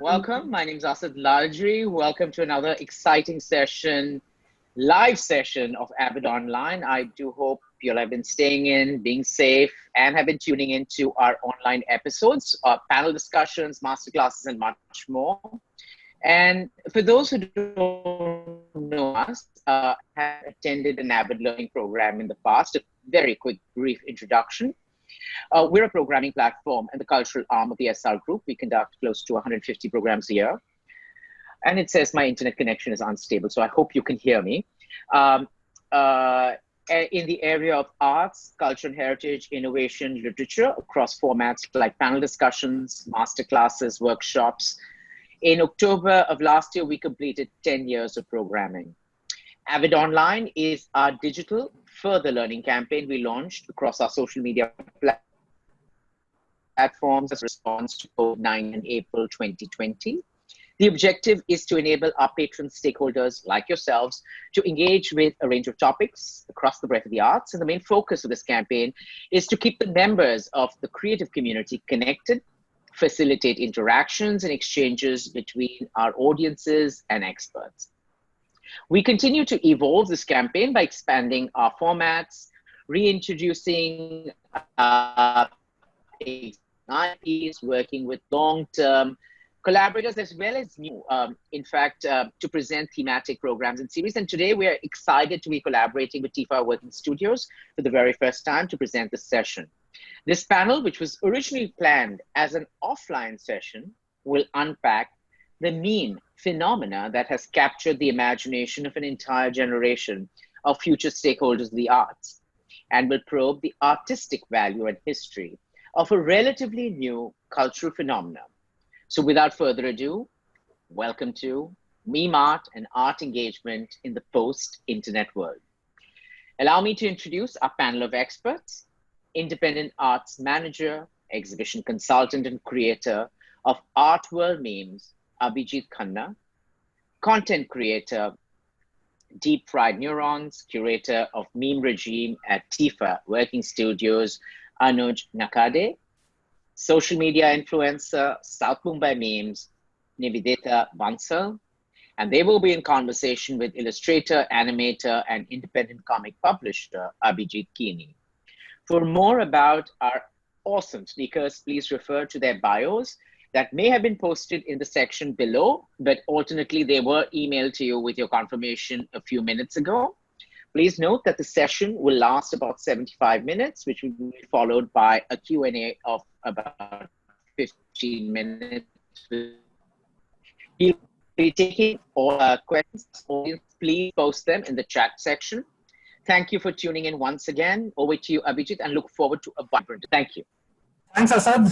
Welcome. My name is Asad Lalji. Welcome to another exciting session, live session of Avid Online. I do hope you'll have been staying in, being safe, and have been tuning into our online episodes, panel discussions, masterclasses, and much more. And for those who don't know us, have attended an Avid Learning program in the past, a very quick, brief introduction. We're a programming platform and the cultural arm of the SR Group. We conduct close to 150 programs a year. And it says my internet connection is unstable, so I hope you can hear me. In the area of arts, culture and heritage, innovation, literature, across formats like panel discussions, masterclasses, workshops. In October of last year, we completed 10 years of programming. Avid Online is our digital further learning campaign we launched across our social media platforms as a response to COVID-19 in April 2020. The objective is to enable our patron stakeholders like yourselves to engage with a range of topics across the breadth of the arts. And the main focus of this campaign is to keep the members of the creative community connected, facilitate interactions and exchanges between our audiences and experts. We continue to evolve this campaign by expanding our formats, reintroducing IPs, working with long-term collaborators as well as new, to present thematic programs and series. And today we are excited to be collaborating with TIFA Working Studios for the very first time to present this session. This panel, which was originally planned as an offline session, will unpack the meme phenomena that has captured the imagination of an entire generation of future stakeholders of the arts, and will probe the artistic value and history of a relatively new cultural phenomenon. So without further ado, welcome to meme art and art engagement in the post-internet world. Allow me to introduce our panel of experts: independent arts manager, exhibition consultant and creator of Art World Memes, Abhinit; content creator, Deep Fried Neurons, curator of Meme Regime at TIFA Working Studios, Anuj Nakade; social media influencer, South Mumbai Memes, Nivedita Bansal. And they will be in conversation with illustrator, animator, and independent comic publisher, Abhinit Kennedy. For more about our awesome speakers, please refer to their bios that may have been posted in the section below, but alternately, they were emailed to you with your confirmation a few minutes ago. Please note that the session will last about 75 minutes, which will be followed by a Q&A of about 15 minutes. We'll be taking all questions. Audience, please post them in the chat section. Thank you for tuning in once again. Over to you, Abhinit, and look forward to a vibrant. Thank you. Thanks, Asad.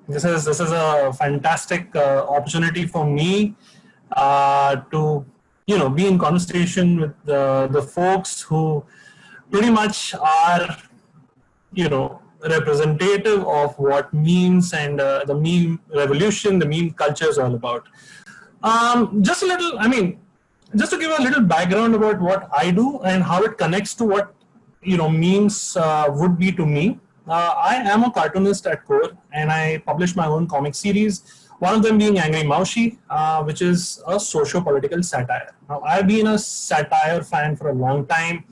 This is a fantastic opportunity for me to be in conversation with the folks who pretty much are representative of what memes and the meme revolution, the meme culture is all about. Just to give a little background about what I do and how it connects to what memes would be to me. I am a cartoonist at core, and I publish my own comic series, one of them being Angry Maushi, which is a socio-political satire. Now, I've been a satire fan for a long time.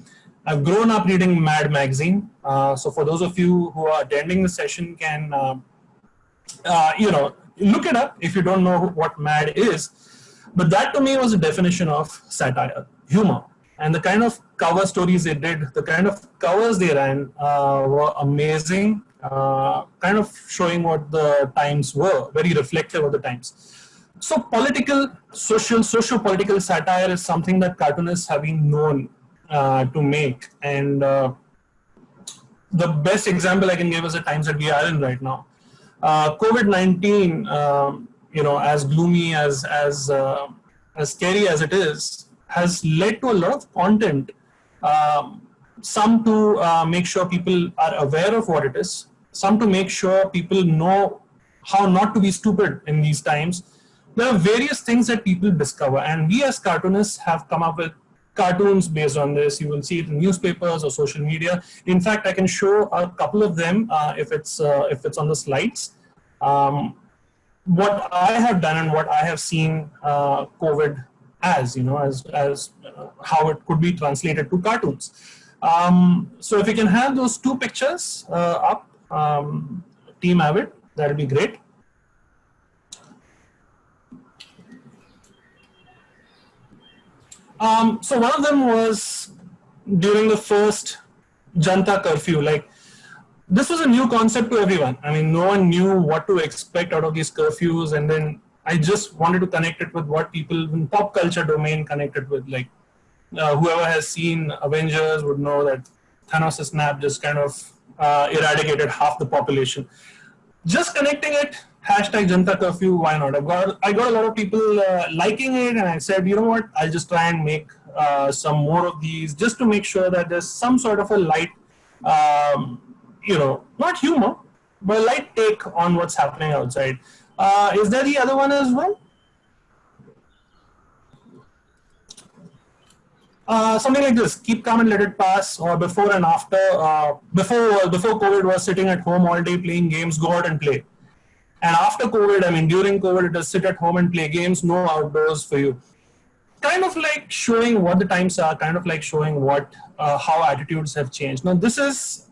I've grown up reading Mad magazine. So for those of you who are attending the session can, look it up if you don't know what Mad is. But that to me was a definition of satire, humor. And the kind of cover stories they did, the kind of covers they ran were amazing, kind of showing what the times were, very reflective of the times. So political, socio-political satire is something that cartoonists have been known to make. And the best example I can give is the times that we are in right now. COVID-19, as gloomy, as scary as it is, has led to a lot of content, some to make sure people are aware of what it is, some to make sure people know how not to be stupid in these times. There are various things that people discover, and we as cartoonists have come up with cartoons based on this. You will see it in newspapers or social media. In fact, I can show a couple of them if it's on the slides. what I have done and what I have seen COVID as, how it could be translated to cartoons. So if we can have those two pictures up, Team Avid, that would be great. So one of them was during the first Janta curfew. Like, this was a new concept to everyone. I mean, no one knew what to expect out of these curfews, and then I just wanted to connect it with what people in pop culture domain connected with. Like, whoever has seen Avengers would know that Thanos' snap just kind of eradicated half the population. Just connecting it, hashtag Janta Curfew, why not? I got a lot of people liking it, and I said, you know what, I'll just try and make some more of these just to make sure that there's some sort of a light, not humor, but a light take on what's happening outside. Is there the other one as well? Something like this: keep calm and let it pass, or before and after. Before COVID was sitting at home all day playing games, go out and play. And after COVID, I mean, during COVID, it was sit at home and play games, no outdoors for you. Kind of like showing what the times are, kind of like showing what how attitudes have changed. Now, that's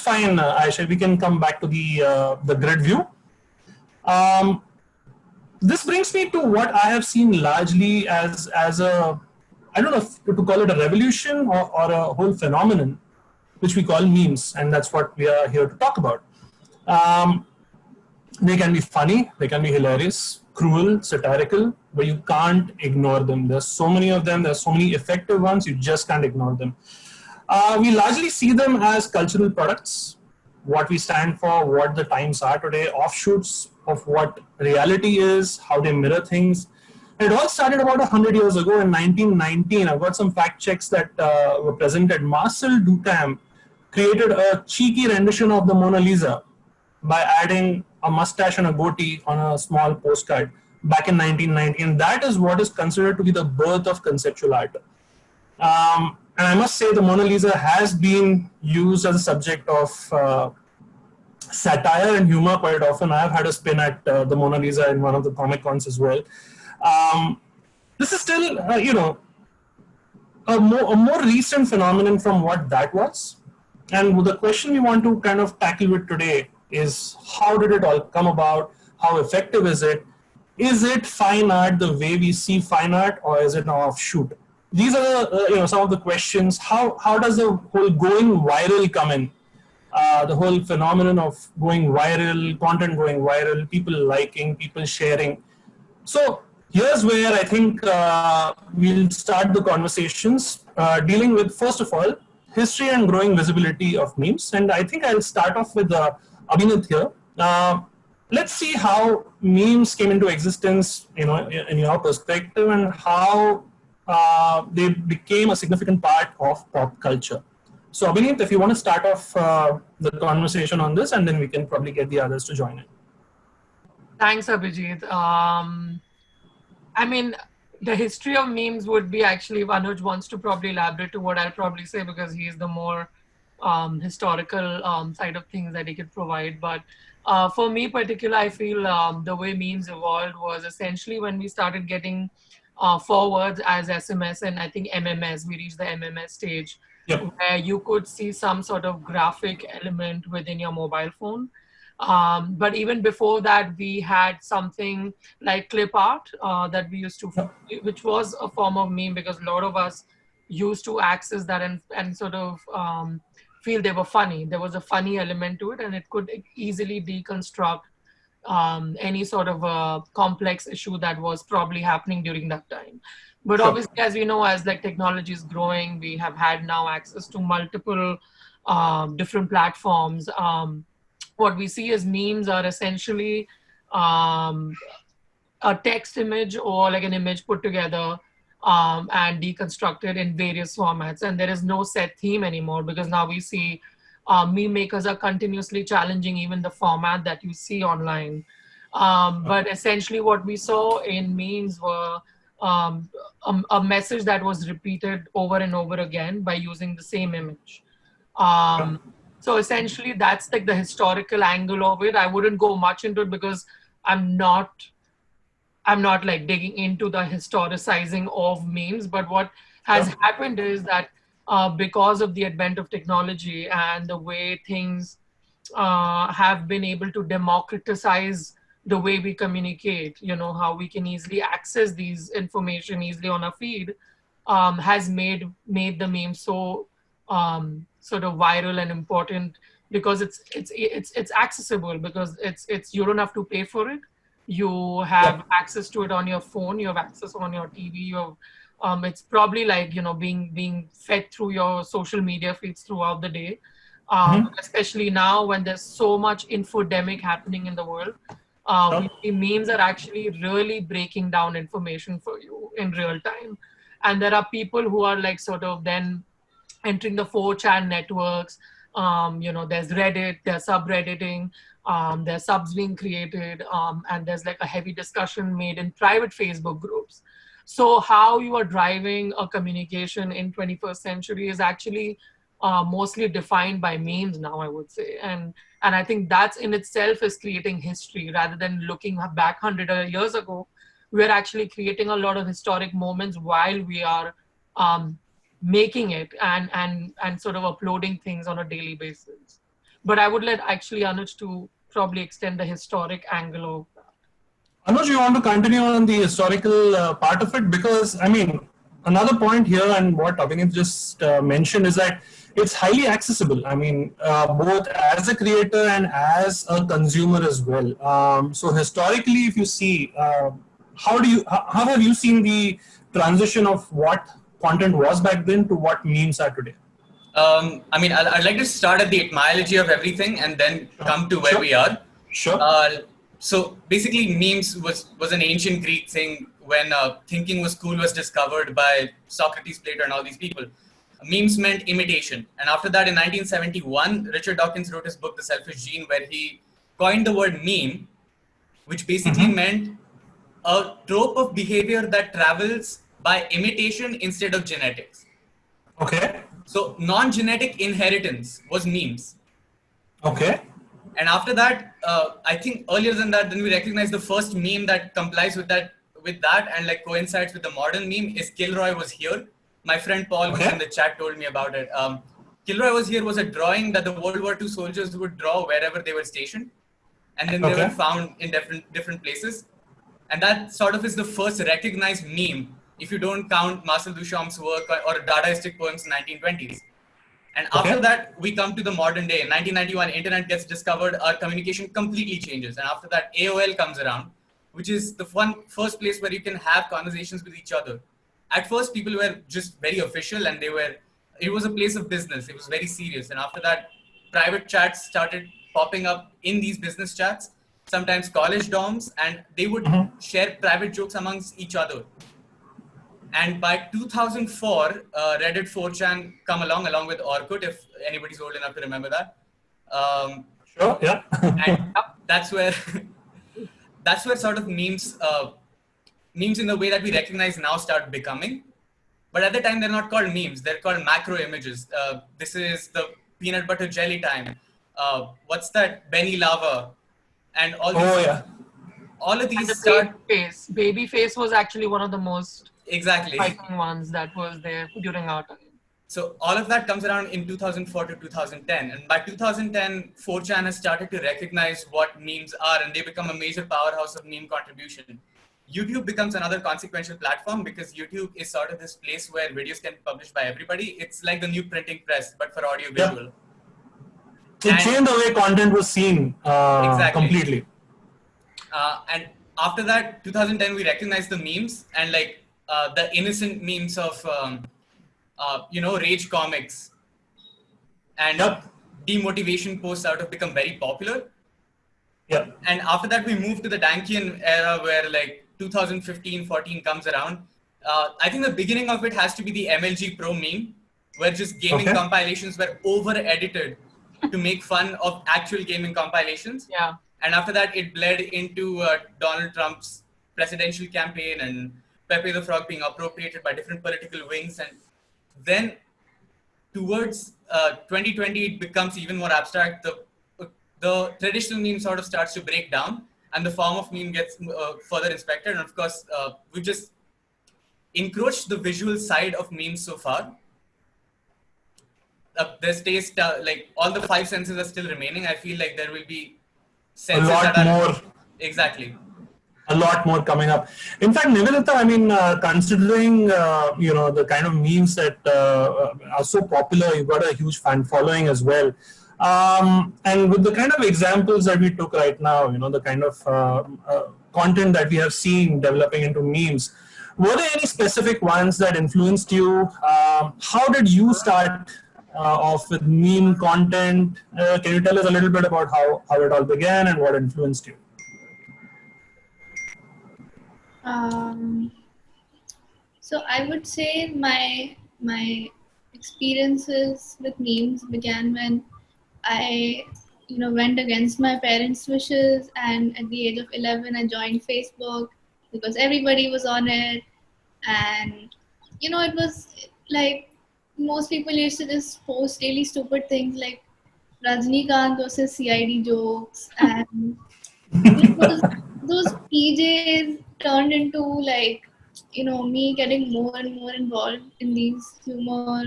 fine, Aisha. We can come back to the grid view. This brings me to what I have seen largely as a, I don't know if to call it a revolution or a whole phenomenon, which we call memes, and that's what we are here to talk about. They can be funny, they can be hilarious, cruel, satirical, but you can't ignore them. There's so many of them, there's so many effective ones, you just can't ignore them. We largely see them as cultural products, what we stand for, what the times are today, offshoots of what reality is, how they mirror things. It all started about 100 years ago in 1919. I've got some fact checks that were presented. Marcel Duchamp created a cheeky rendition of the Mona Lisa by adding a mustache and a goatee on a small postcard back in 1990. And that is what is considered to be the birth of conceptual art. And I must say the Mona Lisa has been used as a subject of satire and humor quite often. I've had a spin at the Mona Lisa in one of the Comic Cons as well. This is still, a more recent phenomenon from what that was. And the question we want to kind of tackle with today is, how did it all come about? How effective is it? Is it fine art the way we see fine art, or is it an offshoot? These are some of the questions. How does the whole going viral come in? The whole phenomenon of going viral, content going viral, people liking, people sharing. So here's where I think we'll start the conversations dealing with, first of all, history and growing visibility of memes. And I think I'll start off with Abhinit here. Let's see how memes came into existence, in your perspective, and how they became a significant part of pop culture. So Abhinit, if you want to start off the conversation on this, and then we can probably get the others to join in. Thanks, Abhijit. I mean, the history of memes would be actually, Anuj wants to probably elaborate to what I'll probably say, because he's the more historical side of things that he could provide. But for me particular, I feel the way memes evolved was essentially when we started getting forwards as SMS, and I think MMS, we reached the MMS stage. Yep. Where you could see some sort of graphic element within your mobile phone. But even before that, we had something like clip art that we used to, which was a form of meme, because a lot of us used to access that and sort of feel they were funny. There was a funny element to it, and it could easily deconstruct any sort of a complex issue that was probably happening during that time. But Sure. Obviously, as we know, as like technology is growing, we have had now access to multiple different platforms. What we see as memes are essentially a text image or like an image put together and deconstructed in various formats. And there is no set theme anymore, because now we see meme makers are continuously challenging even the format that you see online. But essentially what we saw in memes were a message that was repeated over and over again by using the same image. So essentially that's like the historical angle of it. I wouldn't go much into it, because I'm not like digging into the historicizing of memes, but what has Sure. happened is that because of the advent of technology and the way things have been able to democratize the way we communicate, how we can easily access these information easily on our feed, has made the meme so sort of viral and important, because it's accessible, because it's you don't have to pay for it. You have Yep. access to it on your phone, you have access on your TV, you have it's probably like being fed through your social media feeds throughout the day, especially now when there's so much infodemic happening in the world. Sure. Memes are actually really breaking down information for you in real time, and there are people who are like sort of then entering the 4chan networks. There's Reddit, there's subredditing, there's subs being created, and there's like a heavy discussion made in private Facebook groups. So how you are driving a communication in 21st century is actually mostly defined by memes now, I would say. And I think that's in itself is creating history rather than looking back 100 years ago. We're actually creating a lot of historic moments while we are making it and sort of uploading things on a daily basis. But I would let actually Anuj to probably extend the historic angle of that. Anuj, you want to continue on the historical part of it? Because, I mean, another point here, and what Abhinit just mentioned, is that it's highly accessible. I mean, both as a creator and as a consumer as well. So, historically, if you see, how have you seen the transition of what content was back then to what memes are today? I mean, I'd like to start at the etymology of everything and then come to where Sure. we are. Sure. So basically, memes was an ancient Greek thing when thinking was cool was discovered by Socrates, Plato, and all these people. Memes meant imitation, and after that, in 1971, Richard Dawkins wrote his book, The Selfish Gene, where he coined the word meme, which basically meant a trope of behavior that travels by imitation instead of genetics. Okay. So non-genetic inheritance was memes. Okay. And after that, I think earlier than that, then we recognize the first meme that complies with that and like coincides with the modern meme is Kilroy was here. My friend Paul, who's Okay. in the chat, told me about it. Kilroy was here was a drawing that the World War II soldiers would draw wherever they were stationed, and then they were Okay. found in different places. And that sort of is the first recognized meme, if you don't count Marcel Duchamp's work or Dadaistic poems in 1920s. And after Okay. that, we come to the modern day. In 1991, internet gets discovered, our communication completely changes. And after that, AOL comes around, which is the first place where you can have conversations with each other. At first, people were just very official and it was a place of business. It was very serious. And after that, private chats started popping up in these business chats, sometimes college dorms, and they would share private jokes amongst each other. And by 2004, Reddit 4chan come along with Orkut, if anybody's old enough to remember that. Sure. Yeah. And that's where that's where sort of memes in the way that we recognize now start becoming. But at the time, they're not called memes; they're called macro images. This is the peanut butter jelly time. What's that? Benny Lava, and Oh yeah. all of And these the start baby face was actually one of the most exactly. striking ones that was there during our time. So all of that comes around in 2004 to 2010. And by 2010, 4chan has started to recognize what memes are, and they become a major powerhouse of meme contribution. YouTube becomes another consequential platform because YouTube is sort of this place where videos can be published by everybody. It's like the new printing press, but for audio visual. Yep. It changed the way content was seen Exactly. completely. And after that, 2010, we recognized the memes and like the innocent memes of, rage comics and Yep. demotivation posts out of become very popular. Yep. And after that, we moved to the Dankian era where like 2015, 14 comes around. I think the beginning of it has to be the MLG Pro meme, where just gaming Okay. compilations were over edited to make fun of actual gaming compilations. Yeah. And after that, it bled into Donald Trump's presidential campaign and Pepe the Frog being appropriated by different political wings. And then towards 2020, it becomes even more abstract. The traditional meme sort of starts to break down. and the form of meme gets further inspected. And of course, we just encroached the visual side of memes so far. There stays like all the five senses are still remaining. I feel like there will be A senses that lot are more. exactly. A lot more coming up. In fact, Nivedita, I mean, considering the kind of memes that are so popular, you've got a huge fan following as well. And with the kind of examples that we took right now, the kind of content that we have seen developing into memes, were there any specific ones that influenced you? How did you start off with meme content? Can you tell us a little bit about how it all began and what influenced you? Um, so I would say my experiences with memes began when I went against my parents' wishes, and at the age of 11 I joined Facebook because everybody was on it. And it was like most people used to just post really stupid things like Rajnikant versus CID jokes, and those PJs turned into like me getting more and more involved in these humor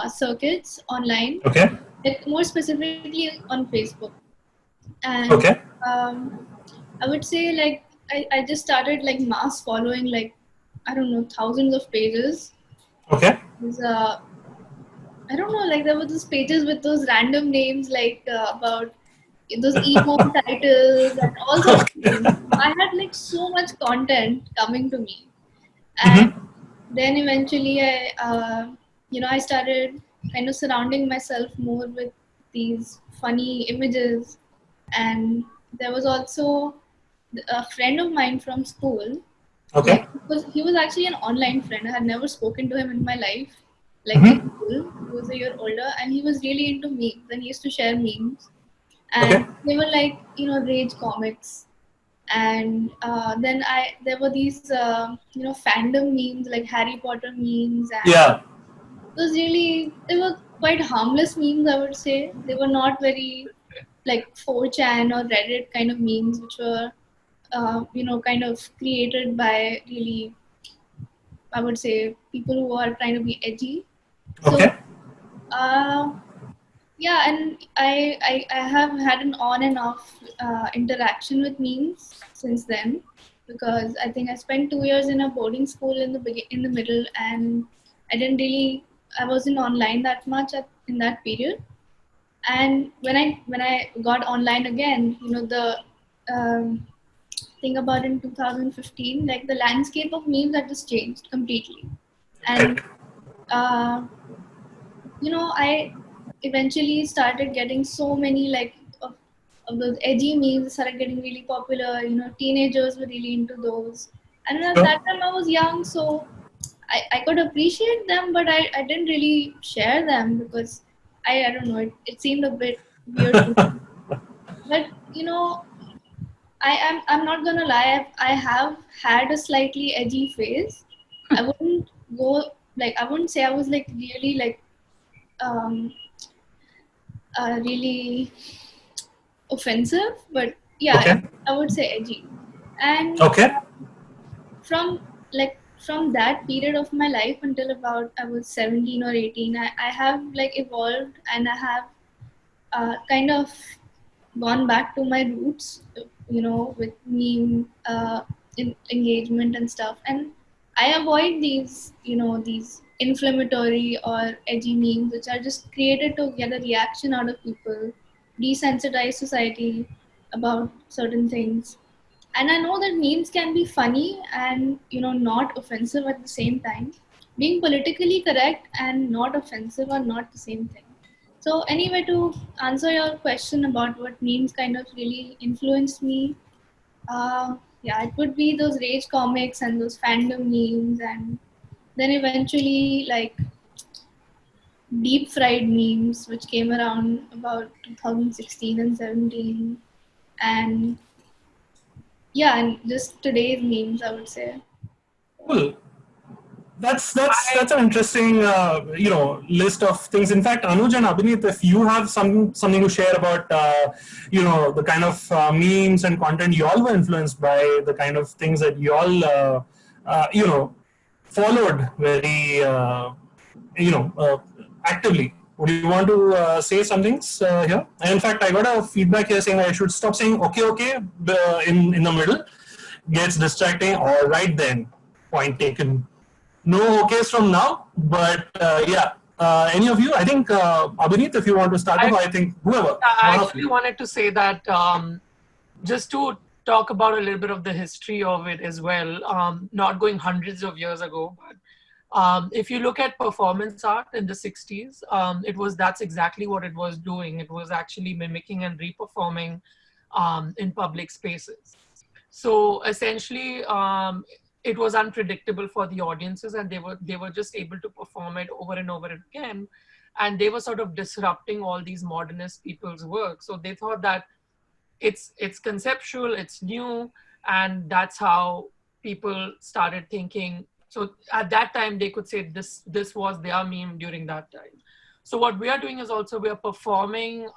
circuits online, Okay. like more specifically on Facebook. And Okay. I would say like I just started like mass following like I don't know thousands of pages. Okay. There's, I don't know, like there were those pages with those random names like about those emo titles and all sorts of things. Okay. I had like so much content coming to me, and Mm-hmm. then eventually I started kind of surrounding myself more with these funny images, and there was also a friend of mine from school. Like Okay. he was actually an online friend. I had never spoken to him in my life, like in Mm-hmm. school. He was a year older, and he was really into memes, and he used to share memes, and Okay. they were like rage comics. And then there were these fandom memes like Harry Potter memes, and Yeah. they were quite harmless memes, I would say. They were not very like 4chan or Reddit kind of memes, which were kind of created by really, I would say, people who are trying to be edgy. So, Okay. uh, yeah, and I have had an on and off interaction with memes since then, because I think I spent 2 years in a boarding school in the middle, and I wasn't online that much in that period. And when I got online again, the um, thing about in 2015, like the landscape of memes had just changed completely. And Right. uh, I eventually started getting so many like of those edgy memes started getting really popular. Teenagers were really into those. And at Sure. that time I was young, so I could appreciate them, but I didn't really share them because I don't know, it seemed a bit weird to me. But I'm not gonna lie, I have had a slightly edgy phase. I wouldn't go like I wouldn't say I was like really like um really offensive, but yeah, Okay. I would say edgy. And Okay. from from that period of my life until about I was 17 or 18, I have like evolved, and I have kind of gone back to my roots, with meme engagement and stuff. And I avoid these inflammatory or edgy memes, which are just created to get a reaction out of people, desensitize society about certain things. And I know that memes can be funny and not offensive at the same time. Being politically correct and not offensive are not the same thing. So anyway, to answer your question about what memes kind of really influenced me, yeah, it would be those rage comics and those fandom memes, and then eventually like deep fried memes, which came around about 2016 and 17, and yeah, and just today's memes, I would say. Cool. That's an interesting list of things. In fact, Anuj and Abhinit, if you have something to share about the kind of memes and content you all were influenced by, the kind of things that you all followed very actively. Would you want to say some things here? And in fact, I got a feedback here saying that I should stop saying okay in the middle. Gets distracting. All right then, point taken. No okays from now, but yeah. Any of you? I think Abhinit, if you want to start off, I think whoever. I One of actually you. wanted to say that just to talk about a little bit of the history of it as well, not going hundreds of years ago, but if you look at performance art in the 60s, that's exactly what it was doing. It was actually mimicking and reperforming in public spaces. So essentially, it was unpredictable for the audiences, and they were just able to perform it over and over again, and they were sort of disrupting all these modernist people's work. So they thought that it's conceptual, it's new, and that's how people started thinking. So at that time, they could say this was their meme during that time. So what we are doing is also we are performing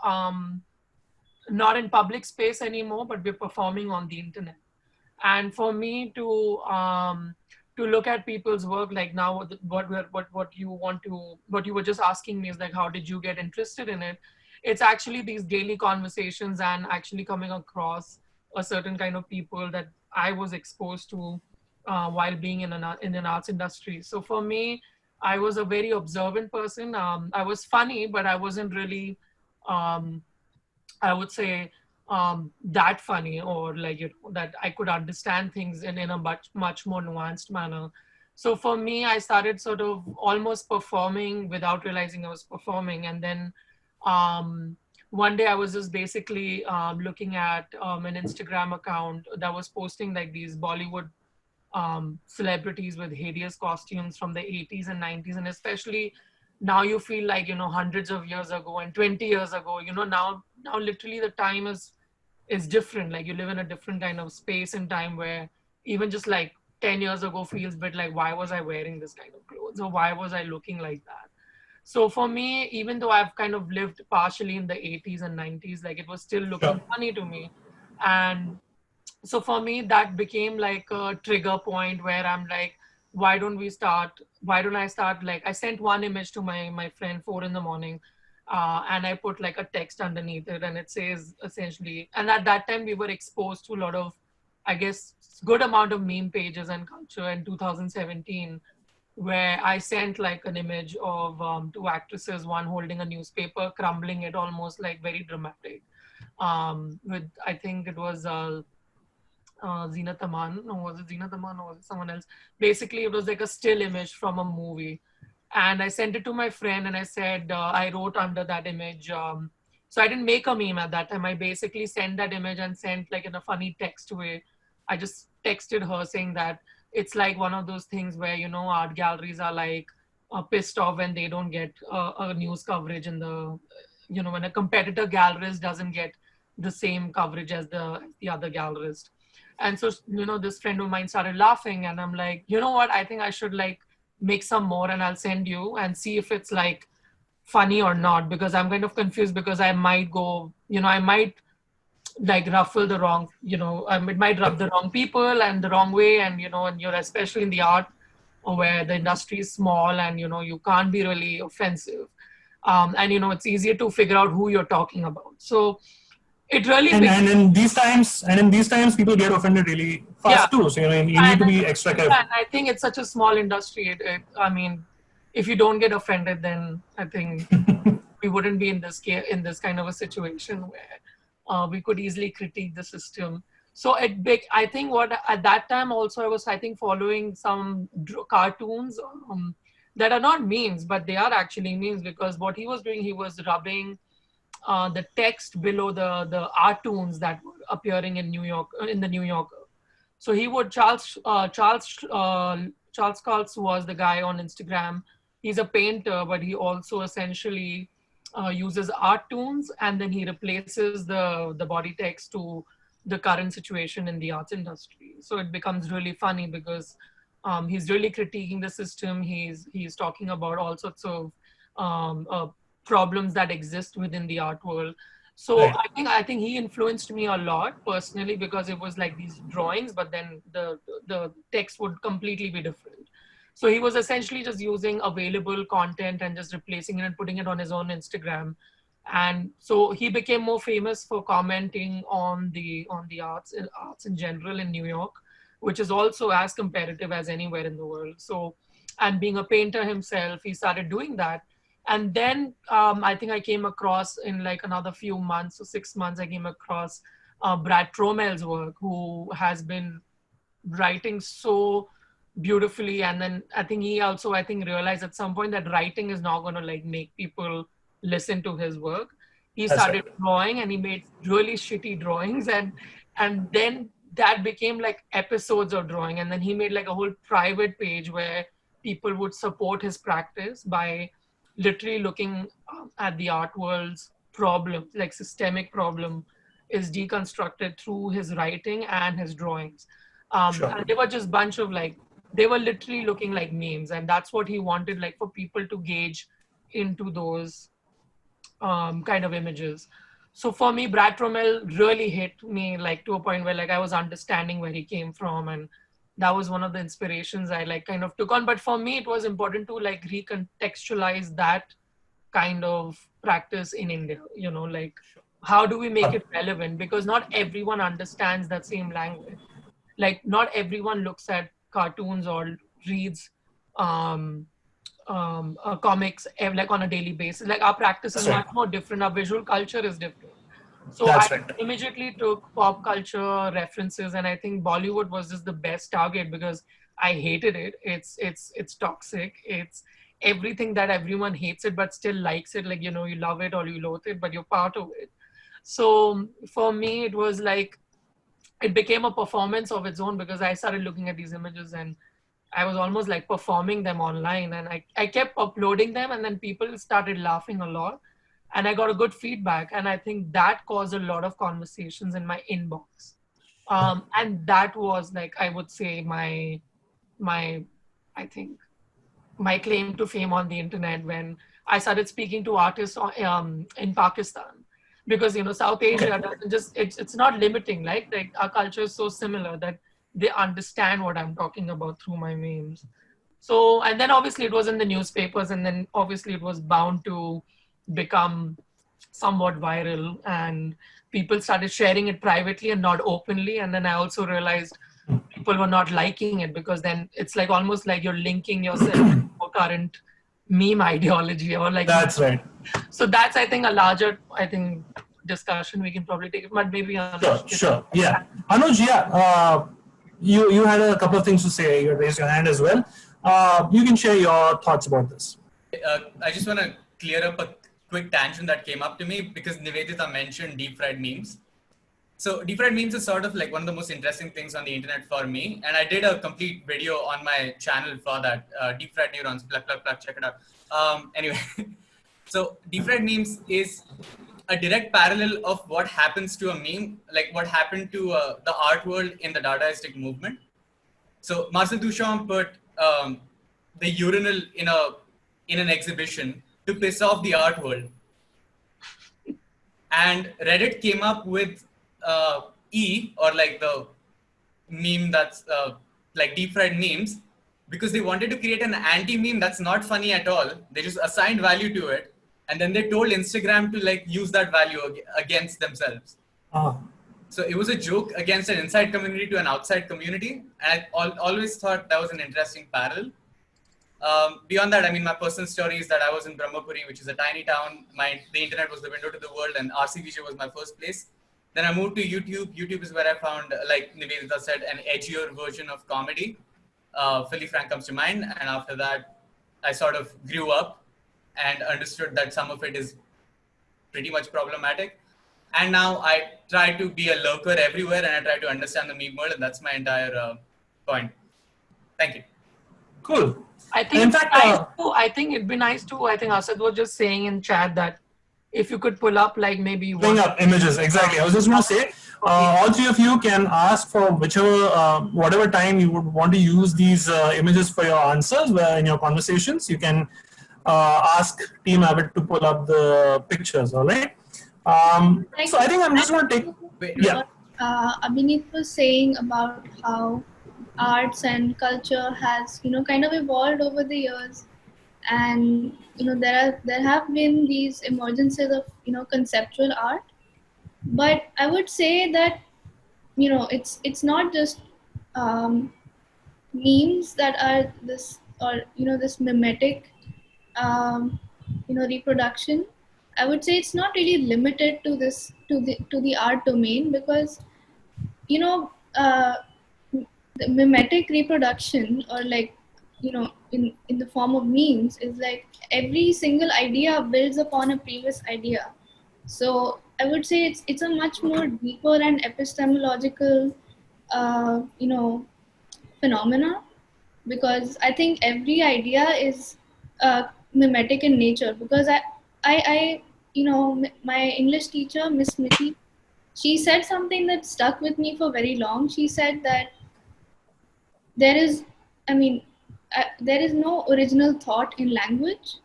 not in public space anymore, but we're performing on the internet. And for me to look at people's work, like now what you were just asking me is like, how did you get interested in it? It's actually these daily conversations and actually coming across a certain kind of people that I was exposed to while being in an arts industry. So for me, I was a very observant person. I was funny, but I wasn't really um, I would say that funny, or like, that I could understand things in a much more nuanced manner. So for me, I started sort of almost performing without realizing I was performing. And then um, one day I was just basically looking at an Instagram account that was posting like these Bollywood celebrities with hideous costumes from the 80s and 90s. And especially now you feel like, hundreds of years ago and 20 years ago, now literally the time is different. Like you live in a different kind of space and time where even just like 10 years ago feels a bit like, why was I wearing this kind of clothes, or why was I looking like that? So for me, even though I've kind of lived partially in the 80s and 90s, like it was still looking Sure. funny to me. And so for me, that became like a trigger point where I'm like, why don't I start, like, I sent one image to my friend 4 in the morning, and I put like a text underneath it, and it says essentially, and at that time we were exposed to a lot of, I guess, good amount of meme pages and culture in 2017, where I sent like an image of two actresses, one holding a newspaper, crumbling it almost like very dramatic, with, I think it was Zinat Aman, or was it Zinat Aman, or was it someone else? Basically, it was like a still image from a movie. And I sent it to my friend and I said, I wrote under that image. So I didn't make a meme at that time. I basically sent that image and sent like in a funny text way. I just texted her saying that it's like one of those things where, art galleries are like pissed off when they don't get a news coverage in the, when a competitor gallerist doesn't get the same coverage as the other gallerist. And so, this friend of mine started laughing, and I'm like, you know what? I think I should like make some more and I'll send you and see if it's like funny or not, because I'm kind of confused, because I might go, I might like ruffle the wrong, it might rub the wrong people and the wrong way. And, and you're especially in the art where the industry is small and, you can't be really offensive. And, it's easier to figure out who you're talking about. So it really And in these times, people get offended really yeah. fast too. So you need to be extra careful. And I think it's such a small industry. I mean, if you don't get offended, then I think we wouldn't be in this kind of a situation where we could easily critique the system. So I think what at that time also I was, I think, following some cartoons that are not memes, but they are actually memes, because what he was doing, he was rubbing the text below the cartoons that were appearing in New York, in the New Yorker. So he would Charles Cults was the guy on Instagram. He's a painter, but he also essentially uses art tunes, and then he replaces the body text to the current situation in the arts industry. So it becomes really funny because He's really critiquing the system. He's talking about all sorts of problems that exist within the art world. So Right. I think he influenced me a lot personally, because it was like these drawings, but then the text would completely be different. So he was essentially just using available content and just replacing it and putting it on his own Instagram. And so he became more famous for commenting on the arts in general in New York, which is also as competitive as anywhere in the world. So, and being a painter himself, he started doing that. And then I think I came across in like another few months or 6 months, I came across Brad Tromel's work, who has been writing so beautifully. And then I think he also, I think, realized at some point that writing is not going to like make people listen to his work. He That's started right. drawing, and he made really shitty drawings, and then that became like episodes of drawing. And then he made like a whole private page where people would support his practice by literally looking at the art world's problem, like systemic problem, is deconstructed through his writing and his drawings. Sure. And they were just bunch of like, they were literally looking like memes, and that's what he wanted, like for people to gauge into those kind of images. So for me, Brad Trommel really hit me like to a point where like I was understanding where he came from, and that was one of the inspirations I like kind of took on. But for me, it was important to like recontextualize that kind of practice in India, like how do we make it relevant? Because not everyone understands that same language. Like not everyone looks at cartoons or reads um, comics like on a daily basis. Like our practice is That's right. much more different. Our visual culture is different. So I That's right. immediately took pop culture references, and I think Bollywood was just the best target because I hated it. It's toxic. It's everything that everyone hates it but still likes it. Like, you love it or you loathe it, but you're part of it. So for me, it was like it became a performance of its own, because I started looking at these images and I was almost like performing them online, and I kept uploading them, and then people started laughing a lot, and I got a good feedback. And I think that caused a lot of conversations in my inbox. And that was like, I would say my, I think my claim to fame on the internet, when I started speaking to artists in Pakistan, because South Asia doesn't just it's not limiting, like our culture is so similar that they understand what I'm talking about through my memes. So, and then obviously it was in the newspapers, and then obviously it was bound to become somewhat viral, and people started sharing it privately and not openly. And then I also realized people were not liking it, because then it's like almost like you're linking yourself to current meme ideology, or like, That's right. so that's, I think, a larger, discussion we can probably take, but maybe Sure. Sure. Yeah. Anuj, yeah. You had a couple of things to say. You raised your hand as well. You can share your thoughts about this. I just want to clear up a quick tangent that came up to me because Nivedita mentioned deep fried memes. So deep fried memes is sort of like one of the most interesting things on the internet for me. And I did a complete video on my channel for that, deep fried neurons, check it out. Anyway, so deep fried memes is a direct parallel of what happens to a meme, like what happened to the art world in the Dadaistic movement. So Marcel Duchamp put the urinal in an exhibition to piss off the art world. And Reddit came up with E, or like the meme that's like deep fried memes, because they wanted to create an anti-meme that's not funny at all. They just assigned value to it. And then they told Instagram to like use that value against themselves. So it was a joke against an inside community to an outside community. And I always thought that was an interesting parallel. Beyond that, I mean, my personal story is that I was in Brahmapuri, which is a tiny town. The internet was the window to the world, and RCVJ was my first place. Then I moved to YouTube. YouTube is where I found, like Nivedita said, an edgier version of comedy. Philly Frank comes to mind. And after that, I sort of grew up and understood that some of it is pretty much problematic. And now I try to be a lurker everywhere, and I try to understand the meme world, and that's my entire point. Thank you. Cool. I think I think it'd be nice to. I think Asad was just saying in chat that if you could pull up like maybe Bring up images, exactly. I was just going to say, All three of you can ask for whatever time you would want to use these images for your answers in your conversations. You can ask Team Avid to pull up the pictures, all right? Like, So I think I'm just going to take, Wait. yeah. Abhinit was saying about how arts and culture has, kind of evolved over the years, and there have been these emergences of conceptual art, but I would say that it's not just um, memes that are this, or this mimetic um, reproduction. I would say it's not really limited to this, to the art domain, because you know uh, the mimetic reproduction, or like in the form of memes, is like every single idea builds upon a previous idea. So I would say it's a much more deeper and epistemological phenomena, because I think every idea is mimetic in nature. Because I my English teacher, Miss Smithy, she said something that stuck with me for very long. She said that there is, I mean, there is no original thought in language,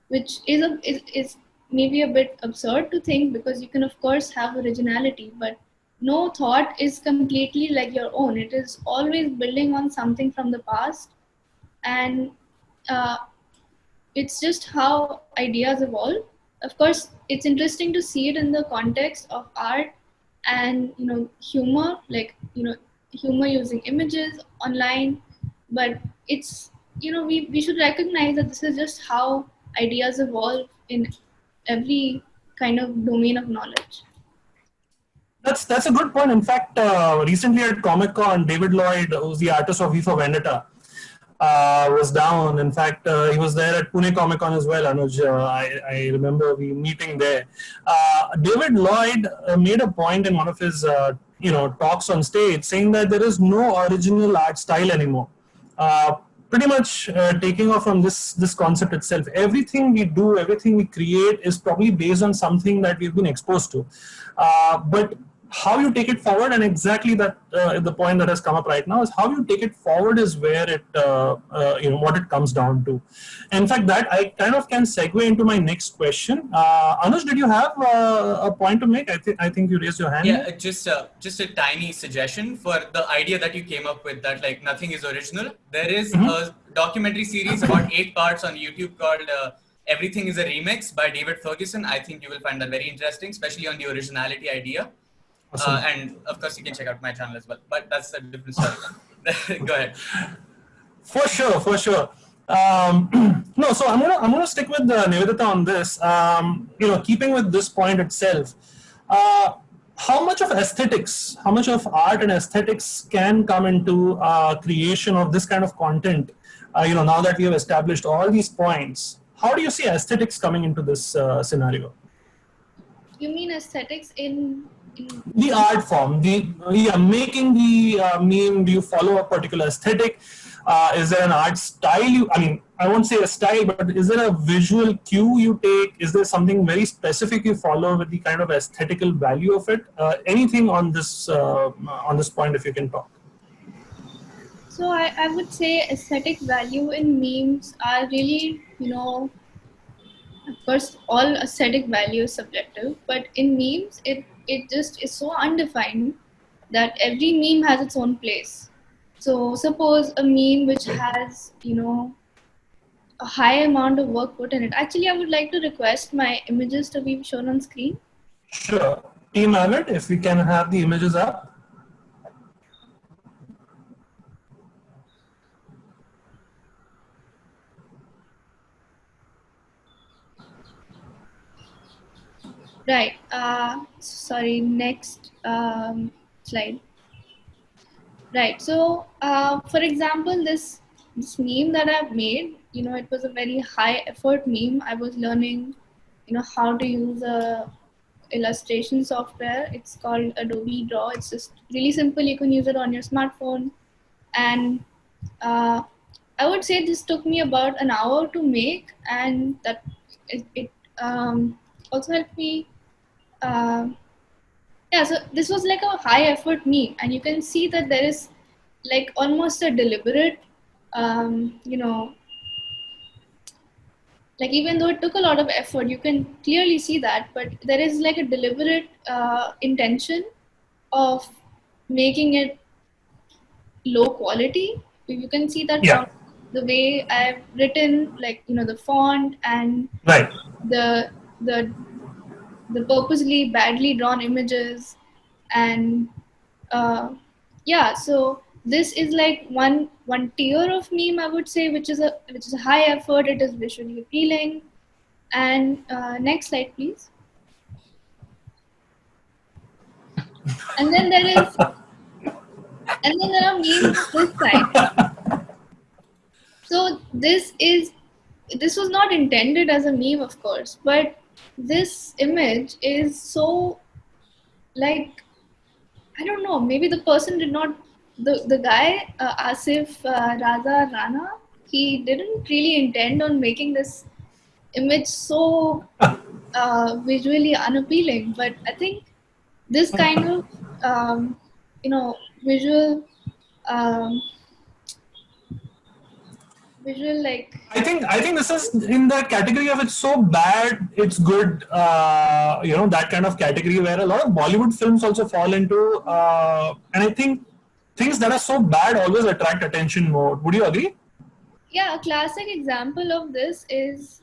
which is maybe a bit absurd to think, because you can of course have originality, but no thought is completely like your own. It is always building on something from the past, and uh, it's just how ideas evolve. Of course, it's interesting to see it in the context of art and humor, like humor using images online. But it's we should recognize that this is just how ideas evolve in every kind of domain of knowledge. That's a good point. In fact, recently at Comic Con, David Lloyd, who's the artist of V for Vendetta, was down. In fact, he was there at Pune Comic Con as well. Anuj, I remember we meeting there. David Lloyd made a point in one of his talks on stage, saying that there is no original art style anymore. Uh, Pretty much taking off from this concept itself. Everything we do, everything we create is probably based on something that we've been exposed to. But how you take it forward, and exactly that the point that has come up right now, is how you take it forward is where it what it comes down to. In fact, that I kind of can segue into my next question. Anuj, did you have a point to make? I think you raised your hand. Yeah, just a tiny suggestion for the idea that you came up with, that like nothing is original. There is a documentary series about 8 parts on YouTube called Everything is a Remix by David Ferguson. I think you will find that very interesting, especially on the originality idea. Awesome. And of course, you can check out my channel as well. But that's a different story. Go ahead. For sure, for sure. No, so I'm gonna stick with Nivedita on this. Keeping with this point itself, how much of aesthetics, how much of art and aesthetics can come into creation of this kind of content? Now that we have established all these points, how do you see aesthetics coming into this scenario? You mean aesthetics in The art form, making the meme. Do you follow a particular aesthetic? Is there an art style I won't say a style, but is there a visual cue you take? Is there something very specific you follow with the kind of aesthetical value of it? Anything on this point, if you can talk. So I would say aesthetic value in memes are really, of course, all aesthetic value is subjective, but in memes, it just is so undefined that every meme has its own place. So suppose a meme which has, a high amount of work put in it. Actually, I would like to request my images to be shown on screen. Sure. Team Avid, if we can have the images up. Right. Sorry, next slide. Right. So, for example, this meme that I've made, it was a very high effort meme. I was learning, how to use a illustration software. It's called Adobe Draw. It's just really simple. You can use it on your smartphone, and uh, I would say this took me about an hour to make, and that it also helped me. Uh, Yeah, so this was like a high effort meme, and you can see that there is like almost a deliberate, you know, like even though it took a lot of effort, you can clearly see that, but there is like a deliberate intention of making it low quality. You can see that Yeah, from the way I've written, like, you know, the font and right. the the the purposely badly drawn images, and uh, yeah, so this is like one tier of meme, I would say, which is a high effort. It is visually appealing. And next slide, please. And then there are memes of this side. So this was not intended as a meme, of course, but this image is so, like, I don't know, maybe the person did not, the guy, Asif Raza Rana, he didn't really intend on making this image so visually unappealing, but I think this kind of, you know, um, visual, like, I think this is in the category of it's so bad it's good. That kind of category where a lot of Bollywood films also fall into. And I think things that are so bad always attract attention more. Would you agree? yeah, a classic example of this is,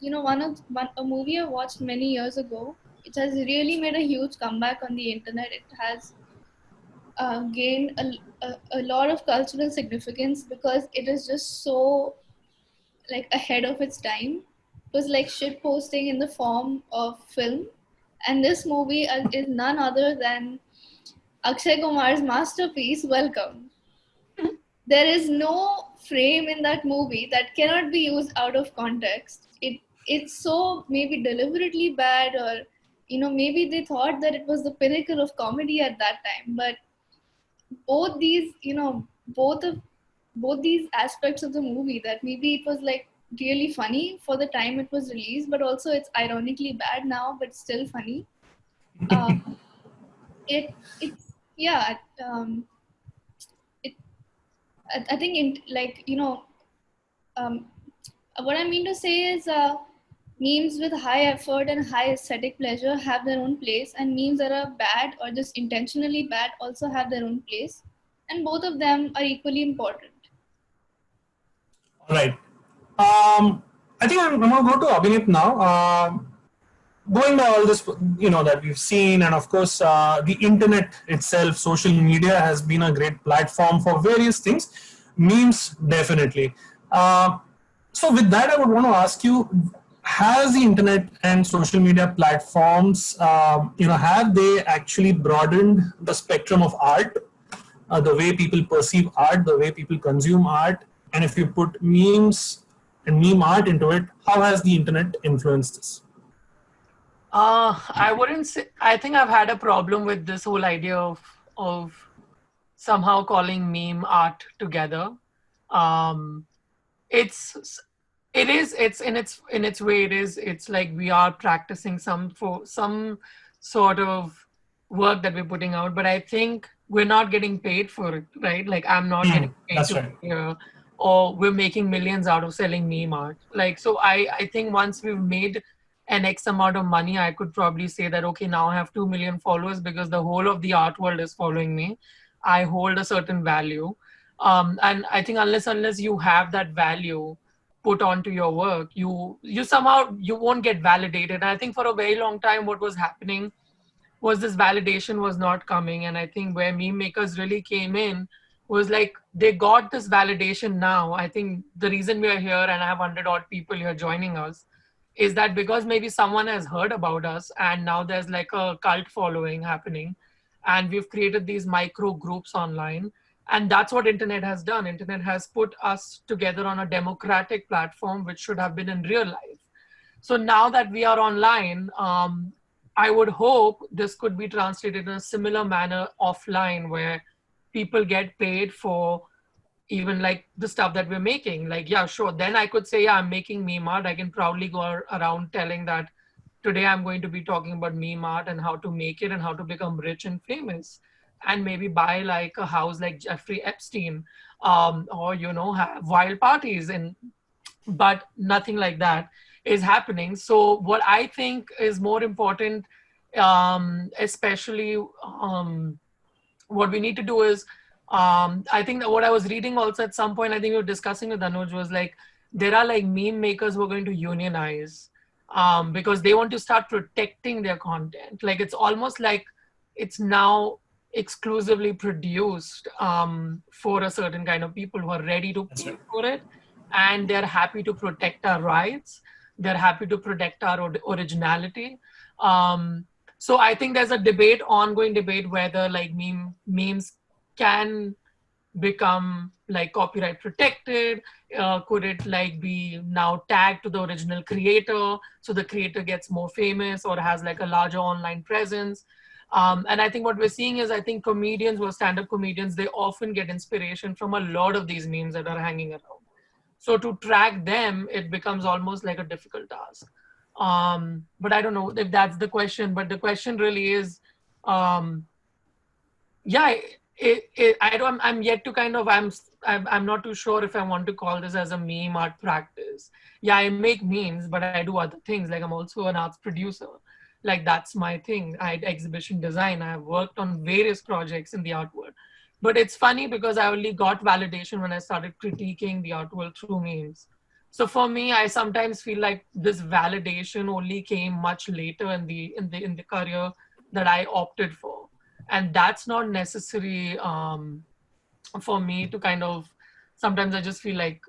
you know, a movie I watched many years ago. It has really made a huge comeback on the internet. It has gained a lot of cultural significance because it is just so, like, ahead of its time. It was like shit posting in the form of film, and this movie is none other than Akshay Kumar's masterpiece, Welcome. There is no frame in that movie that cannot be used out of context. It's so maybe deliberately bad, or, you know, maybe they thought that it was the pinnacle of comedy at that time. But both these, you know, both these aspects of the movie, that maybe it was like really funny for the time it was released, but also it's ironically bad now, but still funny. Uh, it's yeah. It I think like, you know, um, what I mean to say is, memes with high effort and high aesthetic pleasure have their own place, and memes that are bad or just intentionally bad also have their own place, and both of them are equally important. All right. I think I'm going to go to Abhinit now. Going by all this, that we've seen, and of course, the internet itself, social media has been a great platform for various things. Memes, definitely. So, with that, I would want to ask you: has the internet and social media platforms, have they actually broadened the spectrum of art, the way people perceive art, the way people consume art? And if you put memes and meme art into it, how has the internet influenced this? I wouldn't say. I think I've had a problem with this whole idea of somehow calling meme art together. Um, it's it's in its way. It's like we are practicing some sort of work that we're putting out, but I think we're not getting paid for it, right? Like I'm not getting paid That's to right. be here, or we're making millions out of selling meme art. Like, so I think once we've made an X amount of money, I could probably say that, okay, now I have 2 million followers because the whole of the art world is following me. I hold a certain value. And I think unless you have that value put onto your work, you somehow you won't get validated. I think for a very long time, what was happening was this validation was not coming. And I think where meme makers really came in was like they got this validation now. I think the reason we are here and I have 100 odd people here joining us is that because maybe someone has heard about us and now there's like a cult following happening, and we've created these micro groups online. And that's what internet has done. Internet has put us together on a democratic platform which should have been in real life. So now that we are online, I would hope this could be translated in a similar manner offline, where people get paid for even like the stuff that we're making. Like, yeah, sure. Then I could say, yeah, I'm making meme art. I can proudly go around telling that today I'm going to be talking about meme art and how to make it and how to become rich and famous and maybe buy like a house like Jeffrey Epstein, or, you know, have wild parties. And but nothing like that is happening. So what I think is more important, especially what we need to do is, I think that what I was reading also at some point, I think we were discussing with Anuj, was like there are like meme makers who are going to unionize, because they want to start protecting their content. Like it's almost like it's now exclusively produced for a certain kind of people who are ready to pay for it, and they're happy to protect our rights. They're happy to protect our originality. So I think there's a debate, ongoing debate, whether like memes can become like copyright protected. Could it like be now tagged to the original creator, so the creator gets more famous or has like a larger online presence? And I think what we're seeing is, I think comedians who are stand-up comedians, they often get inspiration from a lot of these memes that are hanging around. So to track them, it becomes almost like a difficult task. But I don't know if that's the question. But the question really is, um, yeah, I don't. I'm yet to kind of. I'm not too sure if I want to call this as a meme art practice. Yeah, I make memes, but I do other things. Like I'm also an arts producer. Like that's my thing. I exhibition design. I have worked on various projects in the art world. But it's funny because I only got validation when I started critiquing the art world through memes. So for me, I sometimes feel like this validation only came much later in the career that I opted for, and that's not necessary for me to kind of. Sometimes I just feel like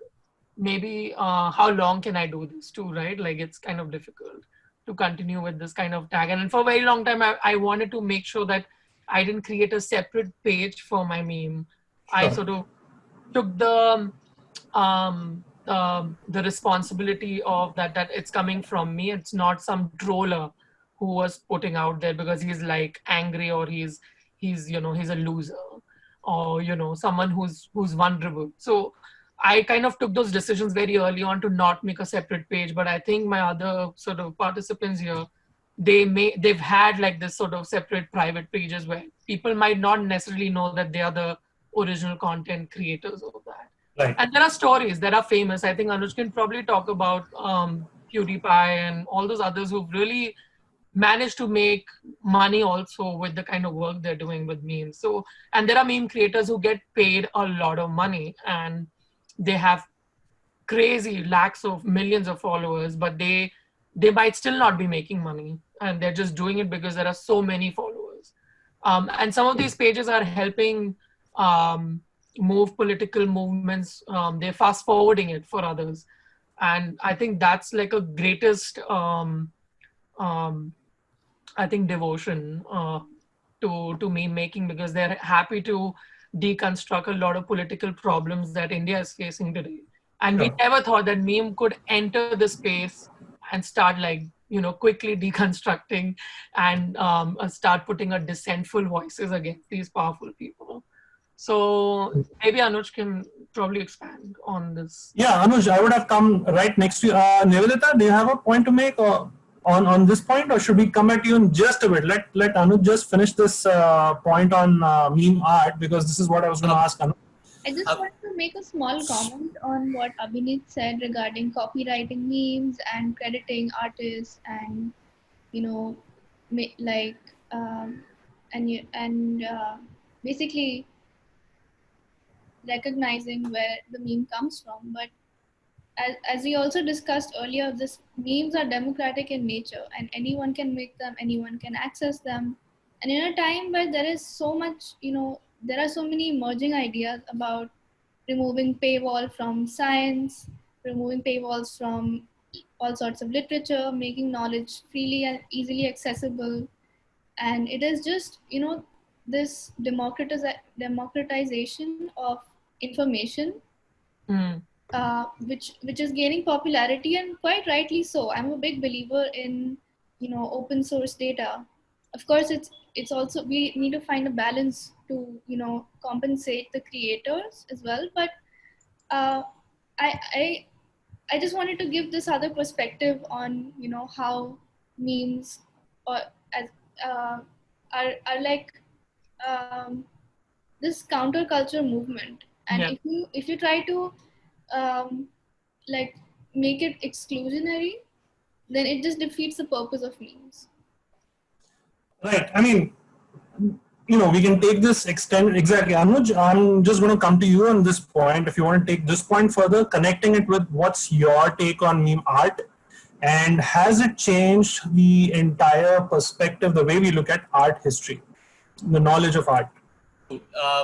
maybe how long can I do this too, right? Like it's kind of difficult to continue with this kind of tag. And for a very long time, I wanted to make sure that I didn't create a separate page for my meme. I sort of took the responsibility of that it's coming from me. It's not some troller who was putting out there because he's like angry, or he's you know, he's a loser, or you know, someone who's vulnerable. So I kind of took those decisions very early on to not make a separate page. But I think my other sort of participants here, they've had like this sort of separate private pages where people might not necessarily know that they are the original content creators of that. Right. And there are stories that are famous. I think Anuj can probably talk about PewDiePie and all those others who've really managed to make money also with the kind of work they're doing with memes. So, and there are meme creators who get paid a lot of money and they have crazy lakhs of millions of followers, but they might still not be making money, and they're just doing it because there are so many followers. And some of these pages are helping um, move political movements. They're fast forwarding it for others, and I think that's like a greatest um, I think devotion to meme making, because they're happy to deconstruct a lot of political problems that India is facing today. And we Sure. never thought that meme could enter the space and start like, you know, quickly deconstructing and start putting a dissentful voices against these powerful people. So maybe Anuj can probably expand on this. Yeah, Anuj, I would have come right next to you. Nivedita, do you have a point to make on this point, or should we come at you in just a bit? Let Anuj just finish this point on meme art, because this is what I was going to ask Anuj. I just want to make a small comment on what Abhinit said regarding copywriting memes and crediting artists, and you know, like basically recognizing where the meme comes from. But as we also discussed earlier, this memes are democratic in nature, and anyone can make them, anyone can access them. And in a time where there is so much, there are so many emerging ideas about removing paywall from science, removing paywalls from all sorts of literature, making knowledge freely and easily accessible. And it is just, this democratization of information, Mm, which is gaining popularity, and quite rightly so. I'm a big believer in open source data. Of course, it's also, we need to find a balance to compensate the creators as well. But uh, I I I just wanted to give this other perspective on how memes or as are like this counterculture movement, and Yeah. if you try to um, like make it exclusionary, then it just defeats the purpose of memes. Right. I mean, we can take this extend exactly. Anuj, I'm just going to come to you on this point. If you want to take this point further, connecting it with what's your take on meme art, and has it changed the entire perspective, the way we look at art history, the knowledge of art?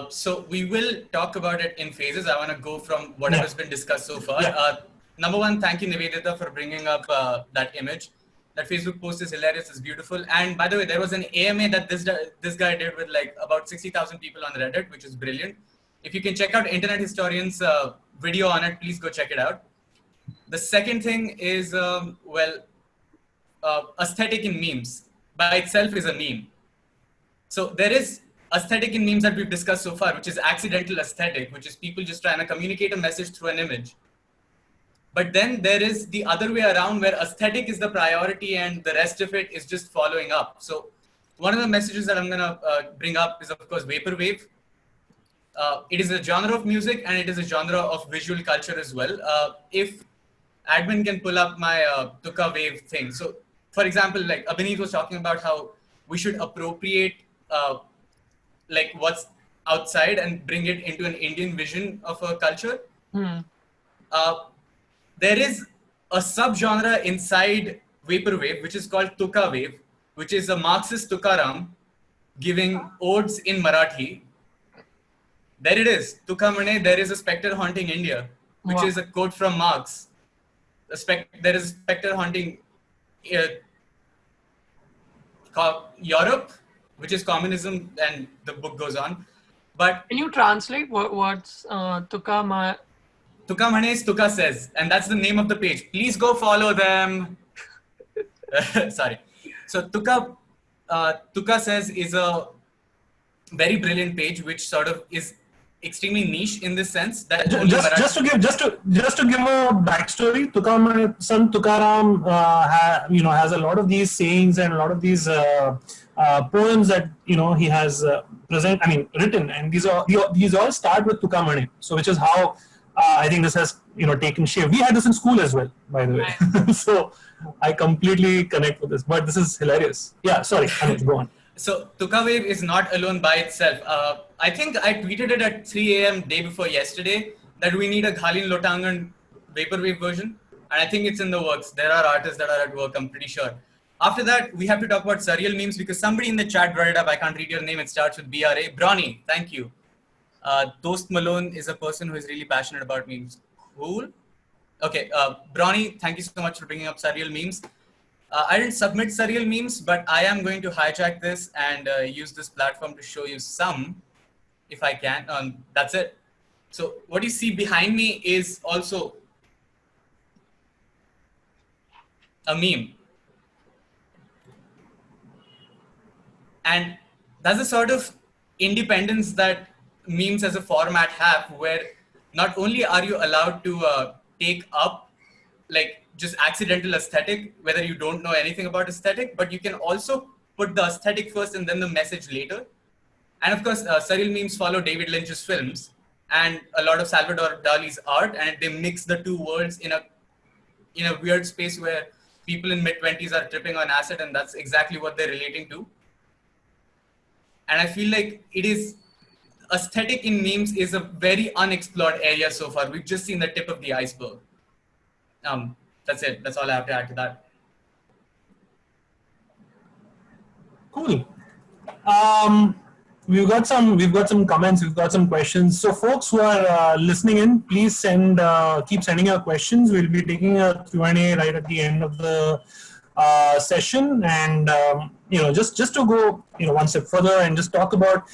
So we will talk about it in phases. I want to go from whatever's been discussed so far. Yeah. Number one, thank you, Nivedita, for bringing up that image. That Facebook post is hilarious. It's beautiful. And by the way, there was an AMA that this guy did with like about 60,000 people on Reddit, which is brilliant. If you can check out Internet Historian's video on it, please go check it out. The second thing is, aesthetic in memes by itself is a meme. So there is aesthetic in memes that we've discussed so far, which is accidental aesthetic, which is people just trying to communicate a message through an image. But then there is the other way around, where aesthetic is the priority and the rest of it is just following up. So one of the messages that I'm going to bring up is, of course, vaporwave. It is a genre of music and it is a genre of visual culture as well. If admin can pull up my Tuka wave thing. So for example, like Abhinit was talking about how we should appropriate like what's outside and bring it into an Indian vision of a culture. There is a subgenre inside vaporwave, which is called Tuka wave, which is a Marxist Tukaram giving odes in Marathi. There it is. Tuka Mane, there is a spectre haunting India, which is a quote from Marx. There is a spectre haunting Europe, which is communism, and the book goes on. But can you translate what's Tuka Mane is Tuka says, and that's the name of the page. Please go follow them. Sorry. So Tuka says is a very brilliant page, which sort of is extremely niche in this sense that just to give a backstory, son Tukaram has a lot of these sayings and a lot of these poems that he has written, and these all start with Tukamane. So which is how I think this has taken shape. We had this in school as well, by the way. So I completely connect with this, but this is hilarious. Yeah, sorry, Anuj, go on. So Tuka wave is not alone by itself. I think I tweeted it at 3 a.m. day before yesterday that we need a Ghalin Lotangan vaporwave version. And I think it's in the works. There are artists that are at work, I'm pretty sure. After that, we have to talk about surreal memes because somebody in the chat brought it up. I can't read your name. It starts with BRA. Brawny, thank you. Dost Malone is a person who is really passionate about memes. Cool. Okay, Brawny, thank you so much for bringing up surreal memes. I didn't submit surreal memes, but I am going to hijack this and use this platform to show you some, if I can. That's it. So what you see behind me is also a meme. And that's the sort of independence that memes as a format have, where not only are you allowed to take up like just accidental aesthetic, whether you don't know anything about aesthetic, but you can also put the aesthetic first and then the message later. And of course, surreal memes follow David Lynch's films and a lot of Salvador Dali's art, and they mix the two worlds in a weird space where people in mid-20s are tripping on acid, and that's exactly what they're relating to. And I feel like it is aesthetic in memes is a very unexplored area so far. We've just seen the tip of the iceberg. That's it. That's all I have to add to that. Cool. We've got some comments. We've got some questions. So, folks who are listening in, please keep sending your questions. We'll be taking a Q&A right at the end of the session, and just to go one step further and just talk about